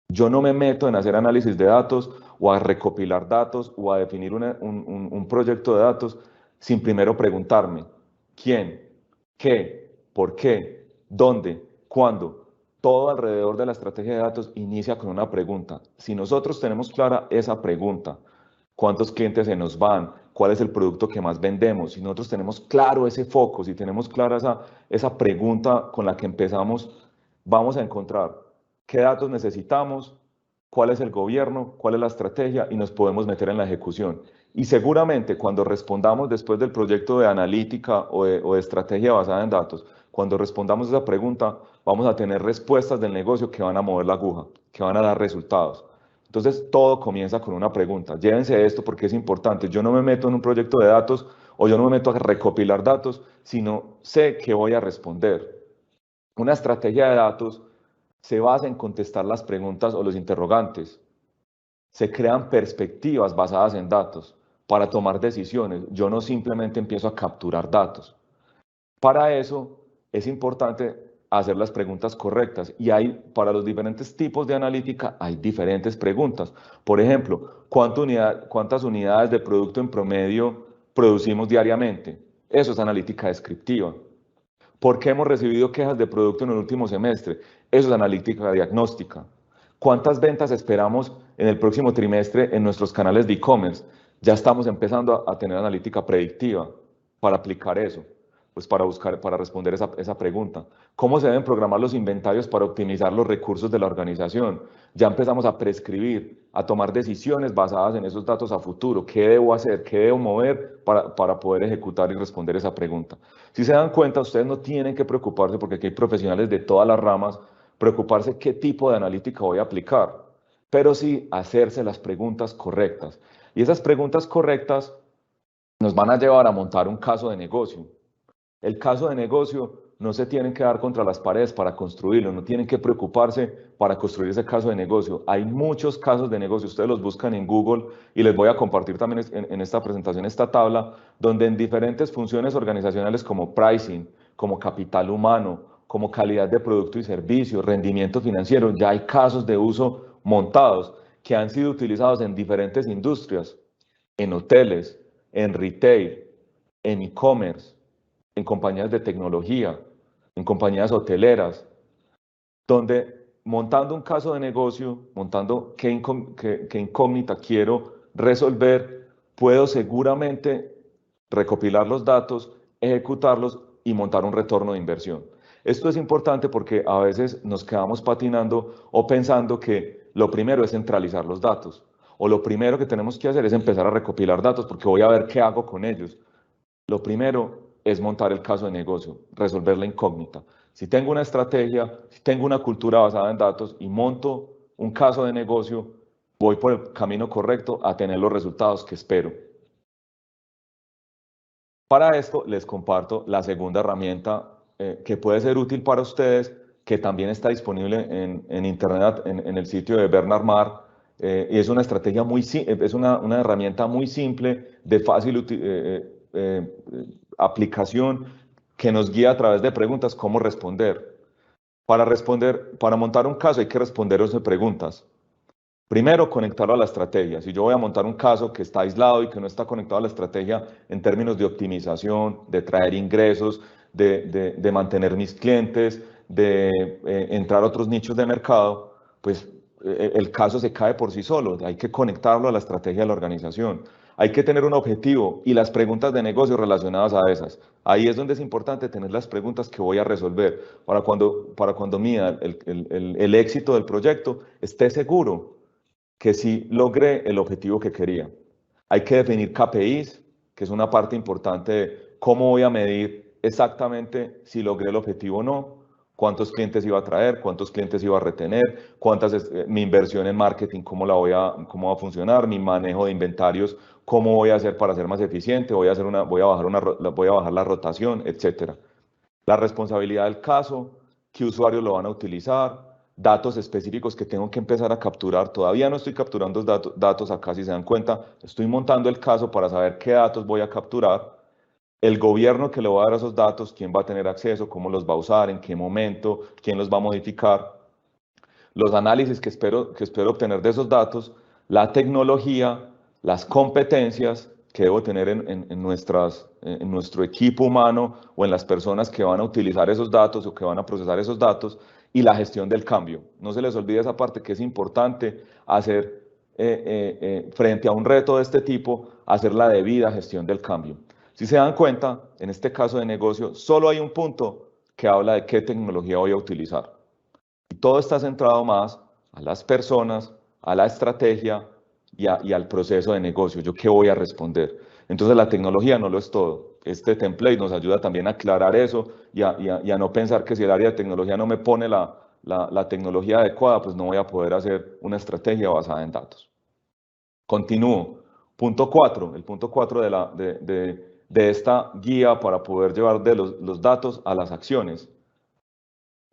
Yo no me meto en hacer análisis de datos o a recopilar datos o a definir un proyecto de datos sin primero preguntarme quién, qué, por qué, dónde, cuándo. Todo alrededor de la estrategia de datos inicia con una pregunta. Si nosotros tenemos clara esa pregunta, cuántos clientes se nos van, cuál es el producto que más vendemos, si nosotros tenemos claro ese foco, si tenemos clara esa pregunta con la que empezamos, vamos a encontrar qué datos necesitamos, cuál es el gobierno, cuál es la estrategia y nos podemos meter en la ejecución. Y seguramente cuando respondamos después del proyecto de analítica o de estrategia basada en datos, cuando respondamos esa pregunta, vamos a tener respuestas del negocio que van a mover la aguja, que van a dar resultados. Entonces, todo comienza con una pregunta. Llévense esto porque es importante. Yo no me meto en un proyecto de datos o yo no me meto a recopilar datos, sino sé que voy a responder. Una estrategia de datos se basa en contestar las preguntas o los interrogantes. Se crean perspectivas basadas en datos para tomar decisiones. Yo no simplemente empiezo a capturar datos. Para eso es importante hacer las preguntas correctas y para los diferentes tipos de analítica hay diferentes preguntas. Por ejemplo, ¿cuántas unidades de producto en promedio producimos diariamente? Eso es analítica descriptiva. ¿Por qué hemos recibido quejas de producto en el último semestre? Eso es analítica diagnóstica. ¿Cuántas ventas esperamos en el próximo trimestre en nuestros canales de e-commerce? Ya estamos empezando a tener analítica predictiva para aplicar eso, pues para responder esa pregunta. ¿Cómo se deben programar los inventarios para optimizar los recursos de la organización? Ya empezamos a prescribir, a tomar decisiones basadas en esos datos a futuro. ¿Qué debo hacer? ¿Qué debo mover para poder ejecutar y responder esa pregunta? Si se dan cuenta, ustedes no tienen que preocuparse porque aquí hay profesionales de todas las ramas, preocuparse qué tipo de analítica voy a aplicar, pero sí hacerse las preguntas correctas. Y esas preguntas correctas nos van a llevar a montar un caso de negocio. El caso de negocio no se tienen que dar contra las paredes para construirlo, no tienen que preocuparse para construir ese caso de negocio. Hay muchos casos de negocio, ustedes los buscan en Google y les voy a compartir también en esta presentación esta tabla, donde en diferentes funciones organizacionales como pricing, como capital humano, como calidad de producto y servicio, rendimiento financiero, ya hay casos de uso montados que han sido utilizados en diferentes industrias, en hoteles, en retail, en e-commerce, en compañías de tecnología, en compañías hoteleras, donde montando un caso de negocio, montando qué incógnita quiero resolver, puedo seguramente recopilar los datos, ejecutarlos y montar un retorno de inversión. Esto es importante porque a veces nos quedamos patinando o pensando que lo primero es centralizar los datos o lo primero que tenemos que hacer es empezar a recopilar datos porque voy a ver qué hago con ellos. Lo primero es montar el caso de negocio, resolver la incógnita. Si tengo una estrategia, si tengo una cultura basada en datos y monto un caso de negocio, voy por el camino correcto a tener los resultados que espero. Para esto les comparto la segunda herramienta que puede ser útil para ustedes, que también está disponible en internet, en el sitio de Bernard Marr, y es una estrategia es una herramienta muy simple, de fácil aplicación, que nos guía a través de preguntas cómo responder. Para montar un caso hay que responder 11 preguntas. Primero, conectarlo a la estrategia. Si yo voy a montar un caso que está aislado y que no está conectado a la estrategia en términos de optimización, de traer ingresos, de mantener mis clientes, de entrar a otros nichos de mercado, pues el caso se cae por sí solo. Hay que conectarlo a la estrategia de la organización. Hay que tener un objetivo y las preguntas de negocio relacionadas a esas. Ahí es donde es importante tener las preguntas que voy a resolver para cuando mida el éxito del proyecto, esté seguro que sí logré el objetivo que quería. Hay que definir KPIs, que es una parte importante de cómo voy a medir exactamente si logré el objetivo o no, cuántos clientes iba a traer, cuántos clientes iba a retener, mi inversión en marketing, cómo va a funcionar, mi manejo de inventarios, cómo voy a hacer para ser más eficiente, voy a bajar la rotación, etcétera. La responsabilidad del caso, qué usuarios lo van a utilizar, datos específicos que tengo que empezar a capturar. Todavía no estoy capturando datos acá, si se dan cuenta. Estoy montando el caso para saber qué datos voy a capturar. El gobierno que le va a dar esos datos, quién va a tener acceso, cómo los va a usar, en qué momento, quién los va a modificar. Los análisis que espero obtener de esos datos, la tecnología, las competencias que debo tener en nuestro equipo humano o en las personas que van a utilizar esos datos o que van a procesar esos datos, y la gestión del cambio. No se les olvide esa parte que es importante hacer frente a un reto de este tipo, hacer la debida gestión del cambio. Si se dan cuenta, en este caso de negocio, solo hay un punto que habla de qué tecnología voy a utilizar. Y todo está centrado más a las personas, a la estrategia y al proceso de negocio. ¿Yo qué voy a responder? Entonces la tecnología no lo es todo. Este template nos ayuda también a aclarar eso y a no pensar que si el área de tecnología no me pone la tecnología adecuada, pues no voy a poder hacer una estrategia basada en datos. Continúo. Punto 4. El punto 4 de esta guía para poder llevar de los datos a las acciones.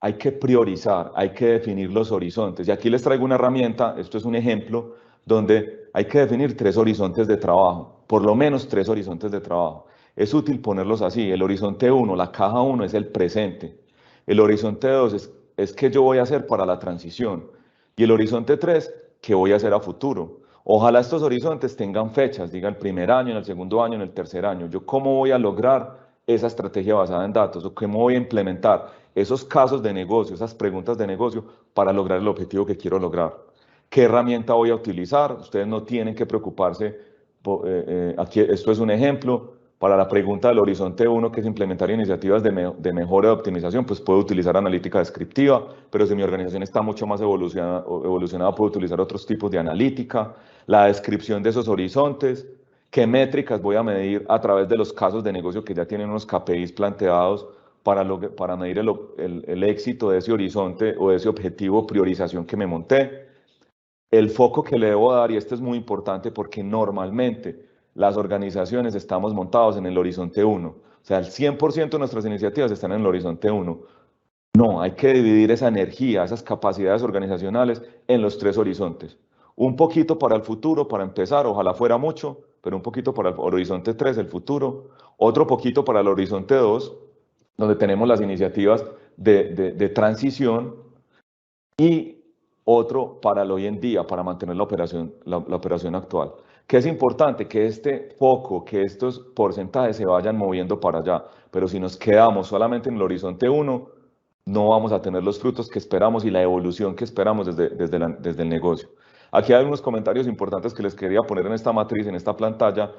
Hay que priorizar, hay que definir los horizontes. Y aquí les traigo una herramienta, esto es un ejemplo, donde hay que definir 3 horizontes de trabajo, por lo menos 3 horizontes de trabajo. Es útil ponerlos así. El horizonte 1, la caja 1 es el presente. El horizonte 2 es qué yo voy a hacer para la transición. Y el horizonte 3, qué voy a hacer a futuro. Ojalá estos horizontes tengan fechas, diga el primer año, en el segundo año, en el tercer año. Yo cómo voy a lograr esa estrategia basada en datos o cómo voy a implementar esos casos de negocio, esas preguntas de negocio para lograr el objetivo que quiero lograr. ¿Qué herramienta voy a utilizar? Ustedes no tienen que preocuparse. Aquí, esto es un ejemplo. Para la pregunta del horizonte 1, que es implementar iniciativas de mejora de optimización, pues puedo utilizar analítica descriptiva, pero si mi organización está mucho más evolucionada, puedo utilizar otros tipos de analítica. La descripción de esos horizontes, qué métricas voy a medir a través de los casos de negocio que ya tienen unos KPIs planteados para medir el éxito de ese horizonte o de ese objetivo priorización que me monté. El foco que le debo dar, y esto es muy importante porque normalmente las organizaciones estamos montados en el horizonte 1. O sea, el 100% de nuestras iniciativas están en el horizonte 1. No, hay que dividir esa energía, esas capacidades organizacionales en los 3 horizontes. Un poquito para el futuro, para empezar, ojalá fuera mucho, pero un poquito para el horizonte 3, el futuro. Otro poquito para el horizonte 2, donde tenemos las iniciativas de transición, y otro para el hoy en día, para mantener la operación actual. ¿Qué es importante? Que este foco, que estos porcentajes se vayan moviendo para allá, pero si nos quedamos solamente en el horizonte 1, no vamos a tener los frutos que esperamos y la evolución que esperamos desde el negocio. Aquí hay unos comentarios importantes que les quería poner en esta matriz, en esta pantalla.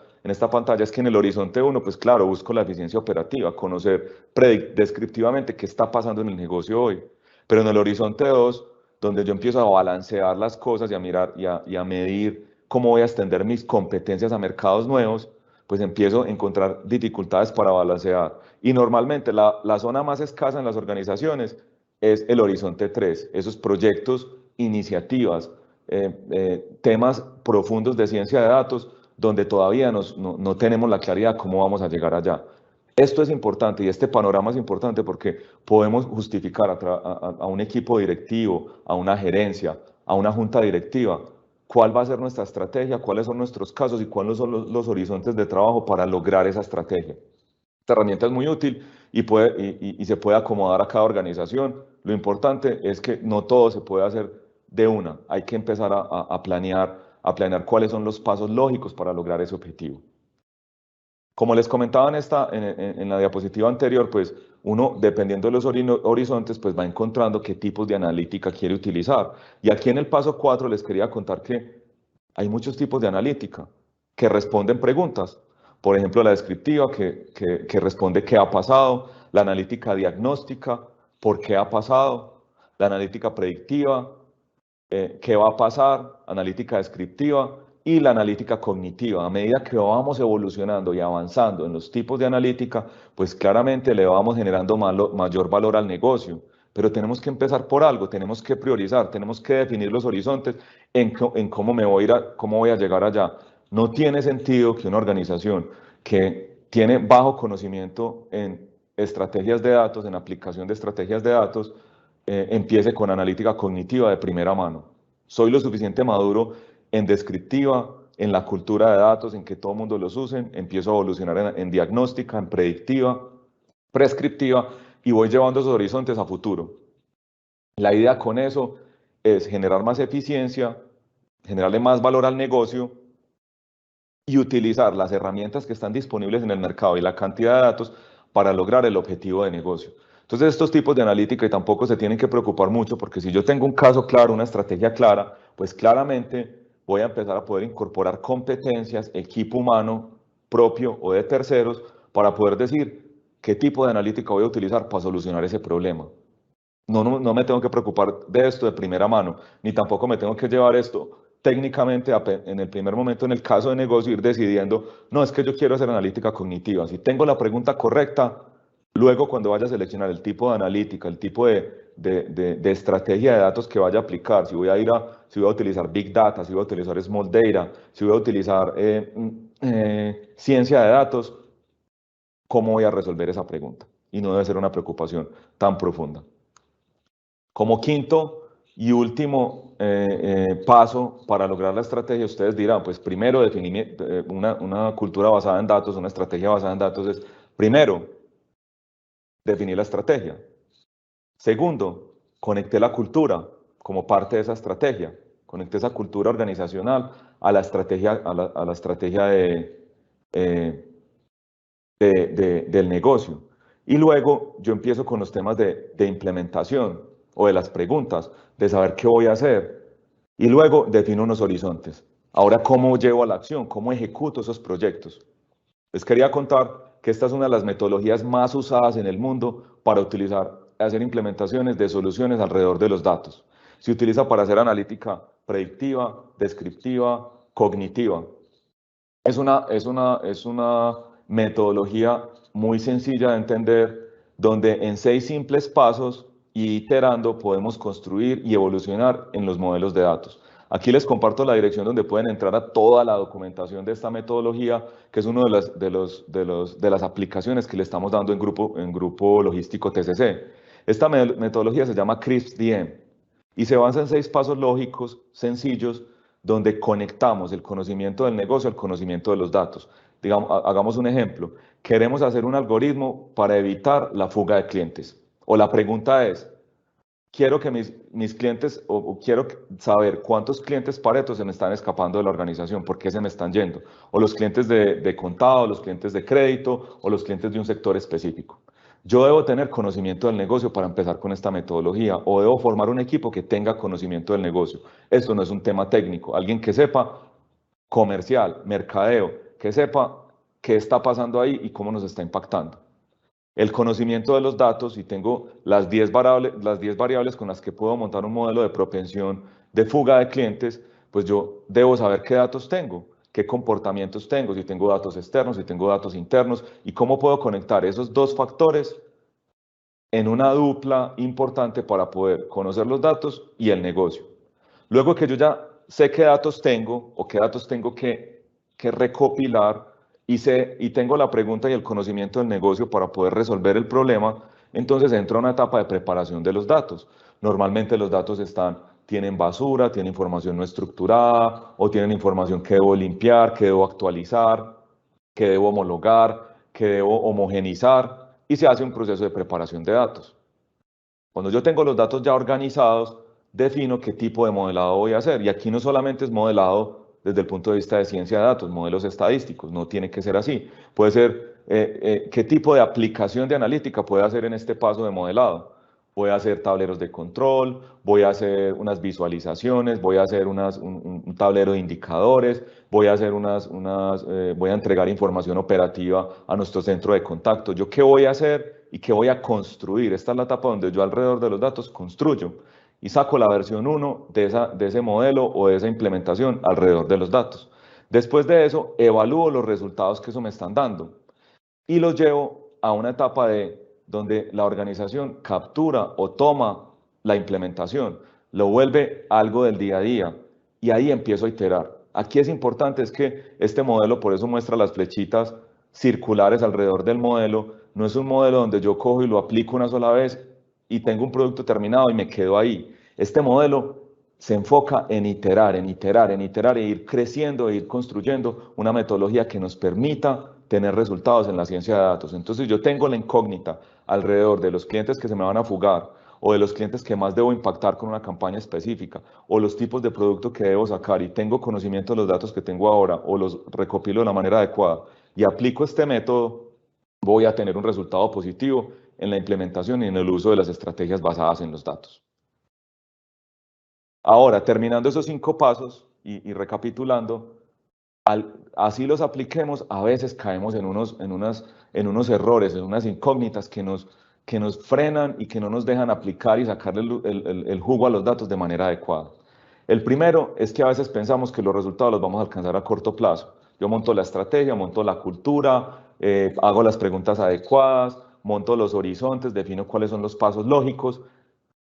Es que en el horizonte 1, pues claro, busco la eficiencia operativa, conocer descriptivamente qué está pasando en el negocio hoy. Pero en el horizonte 2, donde yo empiezo a balancear las cosas y a mirar y a medir cómo voy a extender mis competencias a mercados nuevos, pues empiezo a encontrar dificultades para balancear. Y normalmente la zona más escasa en las organizaciones es el horizonte 3, esos proyectos, iniciativas, temas profundos de ciencia de datos, donde todavía no tenemos la claridad cómo vamos a llegar allá. Esto es importante y este panorama es importante porque podemos justificar a un equipo directivo, a una gerencia, a una junta directiva, cuál va a ser nuestra estrategia, cuáles son nuestros casos y cuáles son los horizontes de trabajo para lograr esa estrategia. Esta herramienta es muy útil y se puede acomodar a cada organización. Lo importante es que no todo se puede hacer de una. Hay que empezar a planear cuáles son los pasos lógicos para lograr ese objetivo. Como les comentaba en la diapositiva anterior, pues uno, dependiendo de los horizontes, pues va encontrando qué tipos de analítica quiere utilizar. Y aquí en el paso 4 les quería contar que hay muchos tipos de analítica que responden preguntas. Por ejemplo, la descriptiva que responde qué ha pasado, la analítica diagnóstica, por qué ha pasado, la analítica predictiva, qué va a pasar, analítica descriptiva y la analítica cognitiva. A medida que vamos evolucionando y avanzando en los tipos de analítica, pues claramente le vamos generando mayor valor al negocio. Pero tenemos que empezar por algo, tenemos que priorizar, tenemos que definir los horizontes en cómo cómo voy a llegar allá. No tiene sentido que una organización que tiene bajo conocimiento en estrategias de datos, en aplicación de estrategias de datos, empiece con analítica cognitiva de primera mano. Soy lo suficiente maduro en descriptiva, en la cultura de datos, en que todo el mundo los usen, empiezo a evolucionar en diagnóstica, en predictiva, prescriptiva y voy llevando esos horizontes a futuro. La idea con eso es generar más eficiencia, generarle más valor al negocio y utilizar las herramientas que están disponibles en el mercado y la cantidad de datos para lograr el objetivo de negocio. Entonces, estos tipos de analítica y tampoco se tienen que preocupar mucho porque si yo tengo un caso claro, una estrategia clara, pues claramente voy a empezar a poder incorporar competencias, equipo humano propio o de terceros para poder decir qué tipo de analítica voy a utilizar para solucionar ese problema. No me tengo que preocupar de esto de primera mano, ni tampoco me tengo que llevar esto técnicamente en el primer momento, en el caso de negocio, ir decidiendo, no, es que yo quiero hacer analítica cognitiva. Si tengo la pregunta correcta, luego cuando vaya a seleccionar el tipo de analítica, el tipo de estrategia de datos que vaya a aplicar, si voy a utilizar Big Data, si voy a utilizar Small Data, si voy a utilizar ciencia de datos, ¿cómo voy a resolver esa pregunta? Y no debe ser una preocupación tan profunda. Como quinto y último paso para lograr la estrategia, ustedes dirán, pues primero definir una cultura basada en datos, una estrategia basada en datos es, primero, definir la estrategia. Segundo, conecté la cultura como parte de esa estrategia. Conecté esa cultura organizacional a la estrategia, a la estrategia del negocio. Y luego yo empiezo con los temas de implementación o de las preguntas, de saber qué voy a hacer. Y luego defino unos horizontes. Ahora, ¿cómo llevo a la acción? ¿Cómo ejecuto esos proyectos? Les quería contar que esta es una de las metodologías más usadas en el mundo para hacer implementaciones de soluciones alrededor de los datos. Se utiliza para hacer analítica predictiva, descriptiva, cognitiva. Es una metodología muy sencilla de entender, donde en 6 simples pasos y iterando podemos construir y evolucionar en los modelos de datos. Aquí les comparto la dirección donde pueden entrar a toda la documentación de esta metodología, que es una de las aplicaciones que le estamos dando en grupo logístico TCC. Esta metodología se llama CRISP-DM y se basa en 6 pasos lógicos, sencillos, donde conectamos el conocimiento del negocio al conocimiento de los datos. Digamos, hagamos un ejemplo. Queremos hacer un algoritmo para evitar la fuga de clientes. O la pregunta es, quiero que mis clientes, o quiero saber cuántos clientes Pareto se me están escapando de la organización, por qué se me están yendo. O los clientes de contado, los clientes de crédito, o los clientes de un sector específico. Yo debo tener conocimiento del negocio para empezar con esta metodología o debo formar un equipo que tenga conocimiento del negocio. Esto no es un tema técnico. Alguien que sepa comercial, mercadeo, que sepa qué está pasando ahí y cómo nos está impactando. El conocimiento de los datos y tengo las 10 variables con las que puedo montar un modelo de propensión de fuga de clientes, pues yo debo saber qué datos tengo, qué comportamientos tengo, si tengo datos externos, si tengo datos internos, y cómo puedo conectar esos dos factores en una dupla importante para poder conocer los datos y el negocio. Luego que yo ya sé qué datos tengo o qué datos tengo que recopilar y tengo la pregunta y el conocimiento del negocio para poder resolver el problema, entonces entro a una etapa de preparación de los datos. Normalmente los datos tienen basura, tienen información no estructurada o tienen información que debo limpiar, que debo actualizar, que debo homologar, que debo homogenizar y se hace un proceso de preparación de datos. Cuando yo tengo los datos ya organizados, defino qué tipo de modelado voy a hacer. Y aquí no solamente es modelado desde el punto de vista de ciencia de datos, modelos estadísticos, no tiene que ser así. Puede ser qué tipo de aplicación de analítica puede hacer en este paso de modelado. Voy a hacer tableros de control, voy a hacer unas visualizaciones, voy a hacer un tablero de indicadores, voy a hacer voy a entregar información operativa a nuestro centro de contacto. ¿Yo qué voy a hacer y qué voy a construir? Esta es la etapa donde yo alrededor de los datos construyo y saco la versión 1 de ese modelo o de esa implementación alrededor de los datos. Después de eso, evalúo los resultados que eso me están dando y los llevo a una etapa donde la organización captura o toma la implementación, lo vuelve algo del día a día y ahí empiezo a iterar. Aquí es importante es que este modelo, por eso muestra las flechitas circulares alrededor del modelo, no es un modelo donde yo cojo y lo aplico una sola vez y tengo un producto terminado y me quedo ahí. Este modelo se enfoca en iterar, en iterar, en iterar e ir creciendo e ir construyendo una metodología que nos permita tener resultados en la ciencia de datos. Entonces yo tengo la incógnita alrededor de los clientes que se me van a fugar o de los clientes que más debo impactar con una campaña específica o los tipos de producto que debo sacar y tengo conocimiento de los datos que tengo ahora o los recopilo de la manera adecuada y aplico este método, voy a tener un resultado positivo en la implementación y en el uso de las estrategias basadas en los datos. Ahora, terminando esos 5 pasos y recapitulando, así los apliquemos, a veces caemos en unos errores, en unas incógnitas que nos frenan y que no nos dejan aplicar y sacarle el jugo a los datos de manera adecuada. El primero es que a veces pensamos que los resultados los vamos a alcanzar a corto plazo. Yo monto la estrategia, monto la cultura, hago las preguntas adecuadas, monto los horizontes, defino cuáles son los pasos lógicos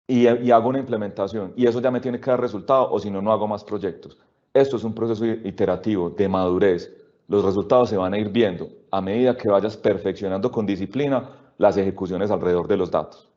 y hago una implementación y eso ya me tiene que dar resultado o si no, no hago más proyectos. Esto es un proceso iterativo de madurez. Los resultados se van a ir viendo a medida que vayas perfeccionando con disciplina las ejecuciones alrededor de los datos.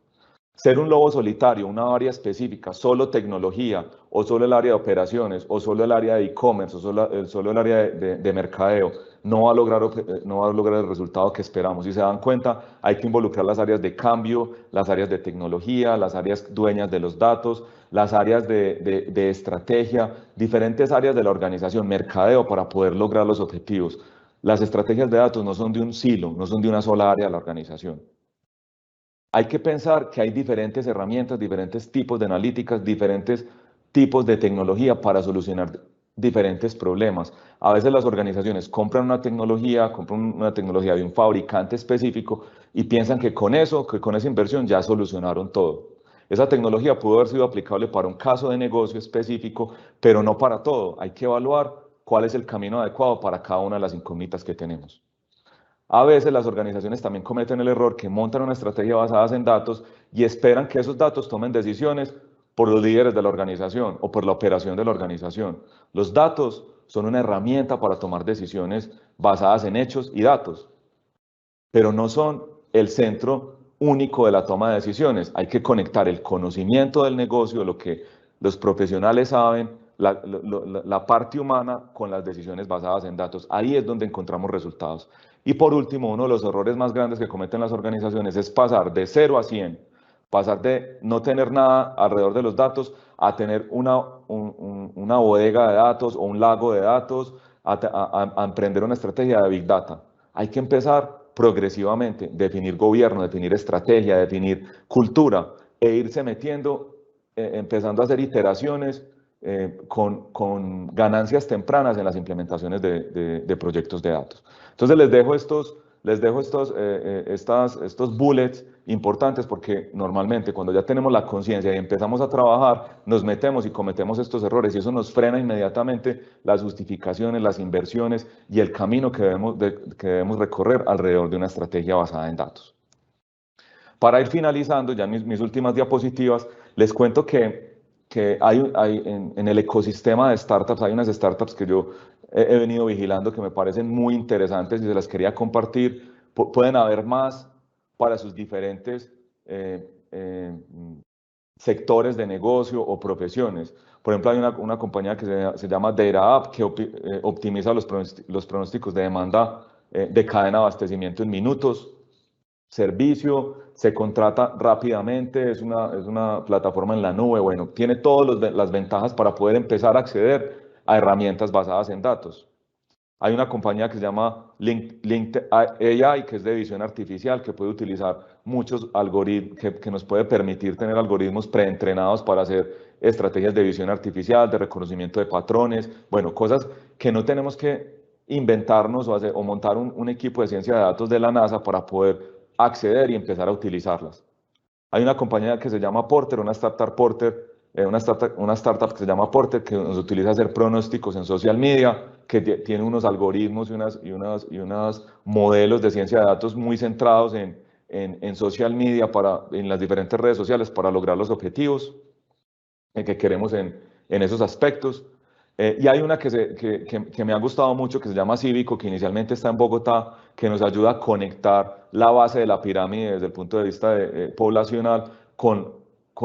Ser un lobo solitario, una área específica, solo tecnología, o solo el área de operaciones, o solo el área de e-commerce, o solo el área de mercadeo, no va a lograr el resultado que esperamos. Si se dan cuenta, hay que involucrar las áreas de cambio, las áreas de tecnología, las áreas dueñas de los datos, las áreas de estrategia, diferentes áreas de la organización, mercadeo, para poder lograr los objetivos. Las estrategias de datos no son de un silo, no son de una sola área de la organización. Hay que pensar que hay diferentes herramientas, diferentes tipos de analíticas, diferentes tipos de tecnología para solucionar diferentes problemas. A veces las organizaciones compran una tecnología de un fabricante específico y piensan que con eso, que con esa inversión ya solucionaron todo. Esa tecnología pudo haber sido aplicable para un caso de negocio específico, pero no para todo. Hay que evaluar cuál es el camino adecuado para cada una de las incógnitas que tenemos. A veces las organizaciones también cometen el error que montan una estrategia basada en datos y esperan que esos datos tomen decisiones por los líderes de la organización o por la operación de la organización. Los datos son una herramienta para tomar decisiones basadas en hechos y datos, pero no son el centro único de la toma de decisiones. Hay que conectar el conocimiento del negocio, lo que los profesionales saben, la parte humana con las decisiones basadas en datos. Ahí es donde encontramos resultados. Y por último, uno de los errores más grandes que cometen las organizaciones es pasar de 0 a 100, pasar de no tener nada alrededor de los datos a tener una bodega de datos o un lago de datos, a emprender una estrategia de Big Data. Hay que empezar progresivamente, definir gobierno, definir estrategia, definir cultura e irse metiendo, empezando a hacer iteraciones con ganancias tempranas en las implementaciones de proyectos de datos. Entonces les dejo les dejo estos bullets importantes porque normalmente cuando ya tenemos la conciencia y empezamos a trabajar, nos metemos y cometemos estos errores y eso nos frena inmediatamente las justificaciones, las inversiones y el camino que debemos recorrer alrededor de una estrategia basada en datos. Para ir finalizando, ya mis últimas diapositivas, les cuento que en el ecosistema de startups hay unas startups que yo he venido vigilando que me parecen muy interesantes y se las quería compartir. Pueden haber más para sus diferentes sectores de negocio o profesiones. Por ejemplo, hay una compañía que se llama DataApp que optimiza los pronósticos de demanda de cadena de abastecimiento en minutos. Servicio, se contrata rápidamente, es una plataforma en la nube, bueno, tiene todas las ventajas para poder empezar a acceder a herramientas basadas en datos. Hay una compañía que se llama Linked AI, que es de visión artificial, que puede utilizar muchos algoritmos, que nos puede permitir tener algoritmos preentrenados para hacer estrategias de visión artificial, de reconocimiento de patrones, bueno, cosas que no tenemos que inventarnos o montar un equipo de ciencia de datos de la NASA para poder acceder y empezar a utilizarlas. Hay una compañía que se llama Porter, una startup que se llama Porter, que nos utiliza hacer pronósticos en social media, que tiene unos algoritmos y unos modelos de ciencia de datos muy centrados en social media, en las diferentes redes sociales para lograr los objetivos que queremos en esos aspectos. Y hay una que me ha gustado mucho que se llama Cívico, que inicialmente está en Bogotá, que nos ayuda a conectar la base de la pirámide desde el punto de vista poblacional con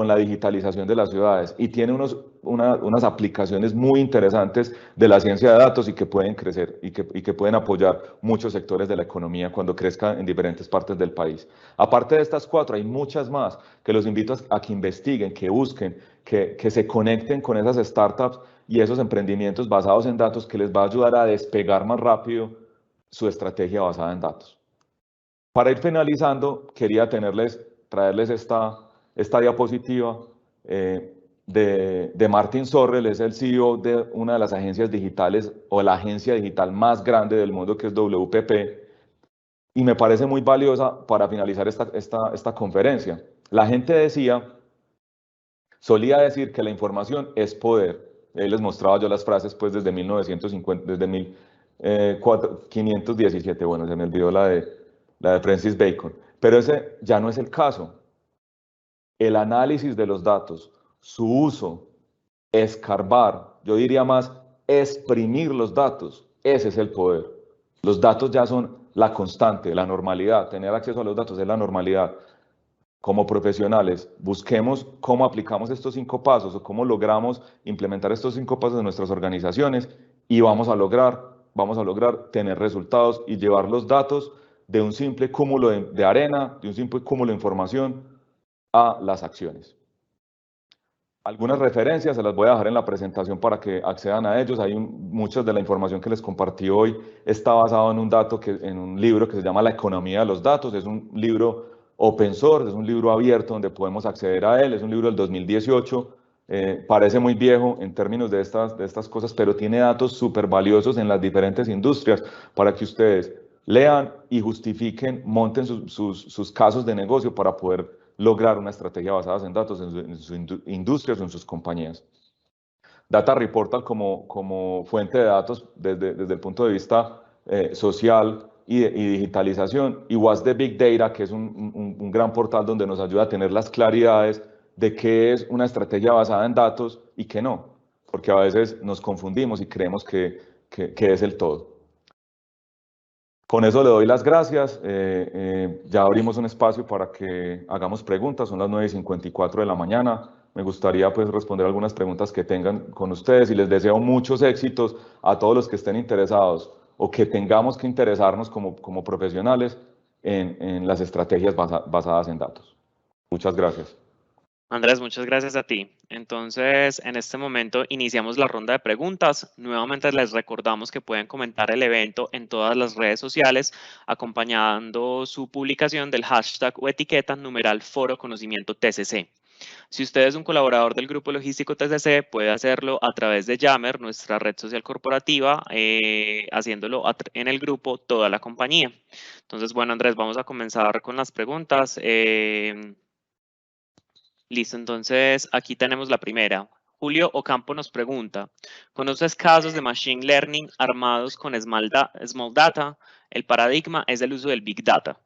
la digitalización de las ciudades. Y tiene unas aplicaciones muy interesantes de la ciencia de datos y que pueden crecer y que pueden apoyar muchos sectores de la economía cuando crezcan en diferentes partes del país. Aparte de estas 4, hay muchas más que los invito a que investiguen, que busquen, que se conecten con esas startups y esos emprendimientos basados en datos que les va a ayudar a despegar más rápido su estrategia basada en datos. Para ir finalizando, quería traerles esta diapositiva de Martin Sorrell, es el CEO de una de las agencias digitales o la agencia digital más grande del mundo que es WPP, y me parece muy valiosa para finalizar esta conferencia. La gente solía decir que la información es poder. Ahí les mostraba yo las frases pues desde 1950, desde 1517, bueno, se me olvidó la de Francis Bacon, pero ese ya no es el caso. El análisis de los datos, su uso, escarbar, yo diría más, exprimir los datos, ese es el poder. Los datos ya son la constante, la normalidad, tener acceso a los datos es la normalidad. Como profesionales, busquemos cómo aplicamos estos 5 pasos o cómo logramos implementar estos 5 pasos en nuestras organizaciones y vamos a lograr tener resultados y llevar los datos de un simple cúmulo de arena, de un simple cúmulo de información a las acciones. Algunas referencias se las voy a dejar en la presentación para que accedan a ellos. Muchas de la información que les compartí hoy está basada en un libro que se llama La economía de los datos. Es un libro open source, es un libro abierto donde podemos acceder a él. Es un libro del 2018. Parece muy viejo en términos de estas cosas, pero tiene datos súper valiosos en las diferentes industrias para que ustedes lean y justifiquen, monten sus casos de negocio para poder lograr una estrategia basada en datos en sus industrias o en sus compañías. Data Reportal como fuente de datos desde el punto de vista social y digitalización, y What's the Big Data, que es un gran portal donde nos ayuda a tener las claridades de qué es una estrategia basada en datos y qué no, porque a veces nos confundimos y creemos que es el todo. Con eso le doy las gracias. Ya abrimos un espacio para que hagamos preguntas. Son las 9:54 de la mañana. Me gustaría pues responder algunas preguntas que tengan con ustedes y les deseo muchos éxitos a todos los que estén interesados o que tengamos que interesarnos como profesionales en las estrategias basadas en datos. Muchas gracias. Andrés, muchas gracias a ti. Entonces, en este momento iniciamos la ronda de preguntas. Nuevamente les recordamos que pueden comentar el evento en todas las redes sociales, acompañando su publicación del hashtag o etiqueta numeral Foro Conocimiento TCC. Si usted es un colaborador del Grupo Logístico TCC, puede hacerlo a través de Yammer, nuestra red social corporativa, haciéndolo en el grupo Toda la Compañía. Entonces, bueno, Andrés, vamos a comenzar con las preguntas. Listo, entonces aquí tenemos la primera. Julio Ocampo nos pregunta, ¿conoces casos de Machine Learning armados con Small Data? El paradigma es el uso del Big Data.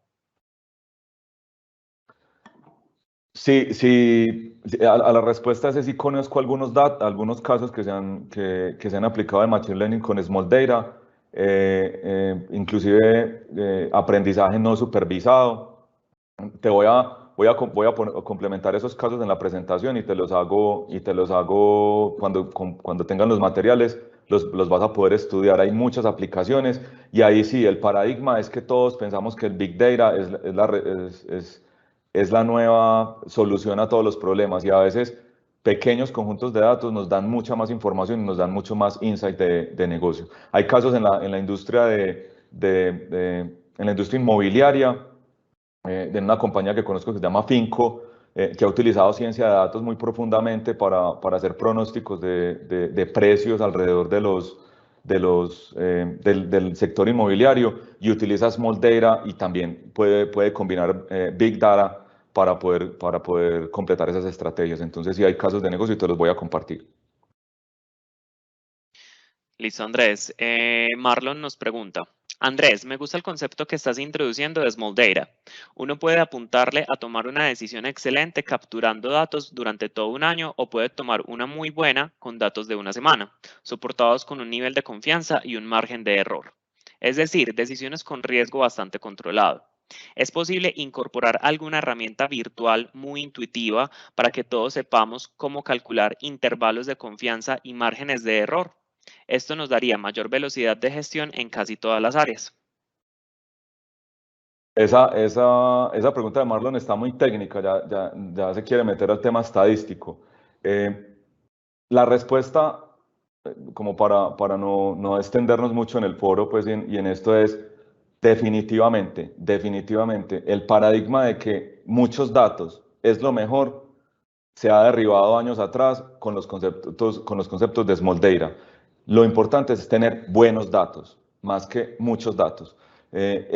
Sí, a la respuesta es sí conozco algunos casos que se han aplicado de Machine Learning con Small Data, inclusive aprendizaje no supervisado. Voy a complementar esos casos en la presentación y te los hago cuando tengan los materiales, los vas a poder estudiar. Hay muchas aplicaciones y ahí sí, el paradigma es que todos pensamos que el Big Data es la nueva solución a todos los problemas y a veces pequeños conjuntos de datos nos dan mucha más información y nos dan mucho más insight de negocio. Hay casos en la industria en la industria inmobiliaria, de una compañía que conozco que se llama Finco, que ha utilizado ciencia de datos muy profundamente para hacer pronósticos de precios alrededor del sector inmobiliario y utiliza Small Data y también puede combinar Big Data para poder completar esas estrategias. Entonces, sí hay casos de negocio y te los voy a compartir. Listo, Andrés. Marlon nos pregunta, Andrés, me gusta el concepto que estás introduciendo de Small Data. Uno puede apuntarle a tomar una decisión excelente capturando datos durante todo un año o puede tomar una muy buena con datos de una semana, soportados con un nivel de confianza y un margen de error. Es decir, decisiones con riesgo bastante controlado. ¿Es posible incorporar alguna herramienta virtual muy intuitiva para que todos sepamos cómo calcular intervalos de confianza y márgenes de error? Esto nos daría mayor velocidad de gestión en casi todas las áreas. Esa pregunta de Marlon está muy técnica, ya se quiere meter al tema estadístico. La respuesta, como para no extendernos mucho en el foro, pues, y en esto es definitivamente, el paradigma de que muchos datos es lo mejor se ha derribado años atrás con los conceptos de Small Data. Lo importante es tener buenos datos, más que muchos datos. El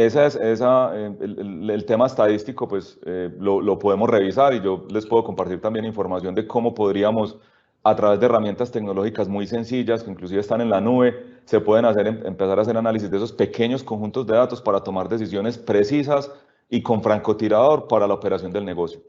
tema estadístico, pues lo podemos revisar y yo les puedo compartir también información de cómo podríamos, a través de herramientas tecnológicas muy sencillas, que inclusive están en la nube, se pueden empezar a hacer análisis de esos pequeños conjuntos de datos para tomar decisiones precisas y con francotirador para la operación del negocio.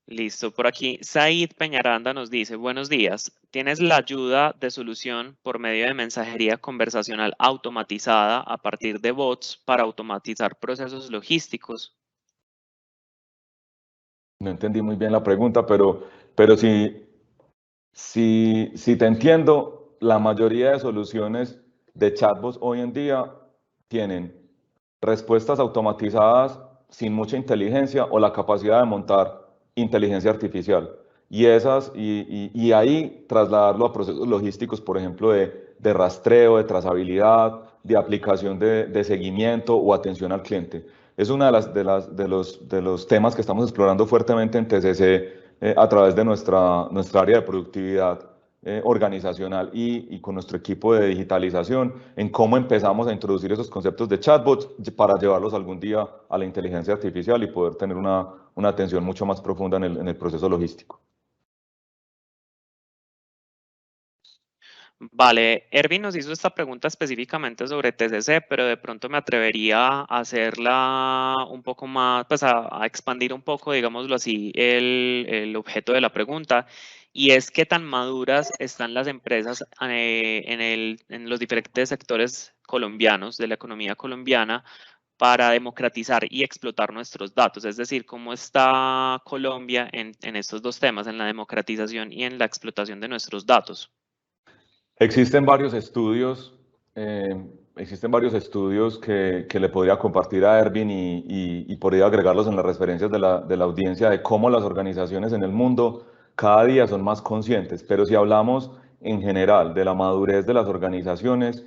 Listo, por aquí Said Peñaranda nos dice, buenos días, ¿tienes la ayuda de solución por medio de mensajería conversacional automatizada a partir de bots para automatizar procesos logísticos? No entendí muy bien la pregunta, pero si te entiendo, la mayoría de soluciones de chatbots hoy en día tienen respuestas automatizadas sin mucha inteligencia o la capacidad de montar inteligencia artificial. Y ahí trasladarlo a procesos logísticos, por ejemplo, de rastreo, de trazabilidad, de aplicación de seguimiento o atención al cliente. Es uno de los temas que estamos explorando fuertemente en TCC a través de nuestra área de productividad organizacional y con nuestro equipo de digitalización en cómo empezamos a introducir esos conceptos de chatbots para llevarlos algún día a la inteligencia artificial y poder tener una atención mucho más profunda en el proceso logístico. Vale, Ervin nos hizo esta pregunta específicamente sobre TCC, pero de pronto me atrevería a hacerla un poco más, pues a expandir un poco, digámoslo así, el objeto de la pregunta, y es qué tan maduras están las empresas en los diferentes sectores colombianos de la economía colombiana para democratizar y explotar nuestros datos, es decir, cómo está Colombia en estos dos temas, en la democratización y en la explotación de nuestros datos. Existen varios estudios, que le podría compartir a Ervin y podría agregarlos en las referencias de la audiencia de cómo las organizaciones en el mundo cada día son más conscientes. Pero si hablamos en general de la madurez de las organizaciones,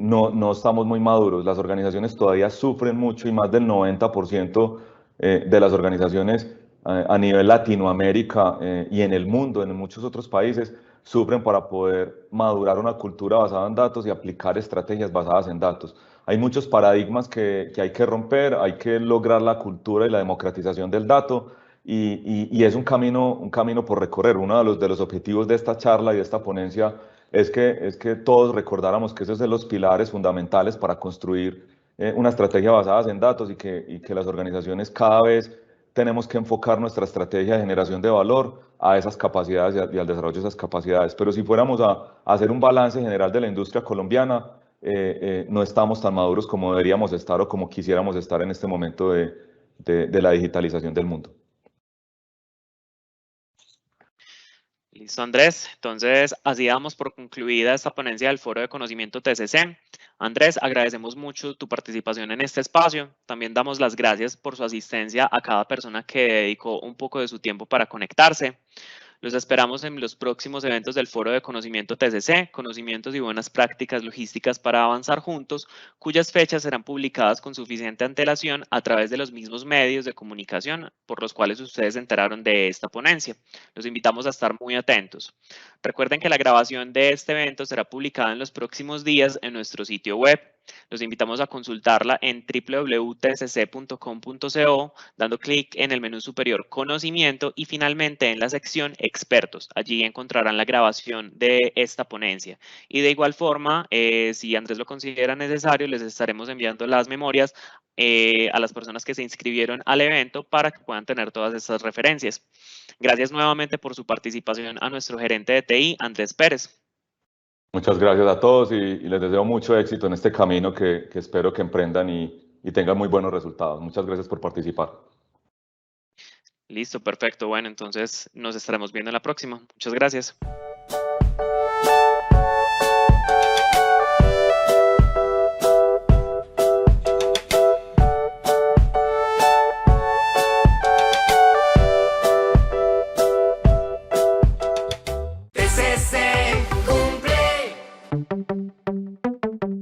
no estamos muy maduros. Las organizaciones todavía sufren mucho y más del 90% de las organizaciones a nivel Latinoamérica y en el mundo, en muchos otros países, sufren para poder madurar una cultura basada en datos y aplicar estrategias basadas en datos. Hay muchos paradigmas que hay que romper, hay que lograr la cultura y la democratización del dato y es un camino por recorrer. Uno de los objetivos de esta charla y de esta ponencia es que todos recordáramos que esos son los pilares fundamentales para construir una estrategia basada en datos y que las organizaciones cada vez tenemos que enfocar nuestra estrategia de generación de valor a esas capacidades y al desarrollo de esas capacidades. Pero si fuéramos a hacer un balance general de la industria colombiana, no estamos tan maduros como deberíamos estar o como quisiéramos estar en este momento de la digitalización del mundo. Listo, Andrés. Entonces, así damos por concluida esta ponencia del Foro de Conocimiento TCC. Andrés, agradecemos mucho tu participación en este espacio. También damos las gracias por su asistencia a cada persona que dedicó un poco de su tiempo para conectarse. Los esperamos en los próximos eventos del Foro de Conocimiento TCC, Conocimientos y Buenas Prácticas Logísticas para Avanzar Juntos, cuyas fechas serán publicadas con suficiente antelación a través de los mismos medios de comunicación por los cuales ustedes se enteraron de esta ponencia. Los invitamos a estar muy atentos. Recuerden que la grabación de este evento será publicada en los próximos días en nuestro sitio web. Los invitamos a consultarla en www.tcc.com.co, dando clic en el menú superior Conocimiento y finalmente en la sección Expertos. Allí encontrarán la grabación de esta ponencia. Y de igual forma, si Andrés lo considera necesario, les estaremos enviando las memorias a las personas que se inscribieron al evento para que puedan tener todas estas referencias. Gracias nuevamente por su participación a nuestro gerente de TI, Andrés Pérez. Muchas gracias a todos y les deseo mucho éxito en este camino que espero que emprendan y tengan muy buenos resultados. Muchas gracias por participar. Listo, perfecto. Bueno, entonces nos estaremos viendo en la próxima. Muchas gracias.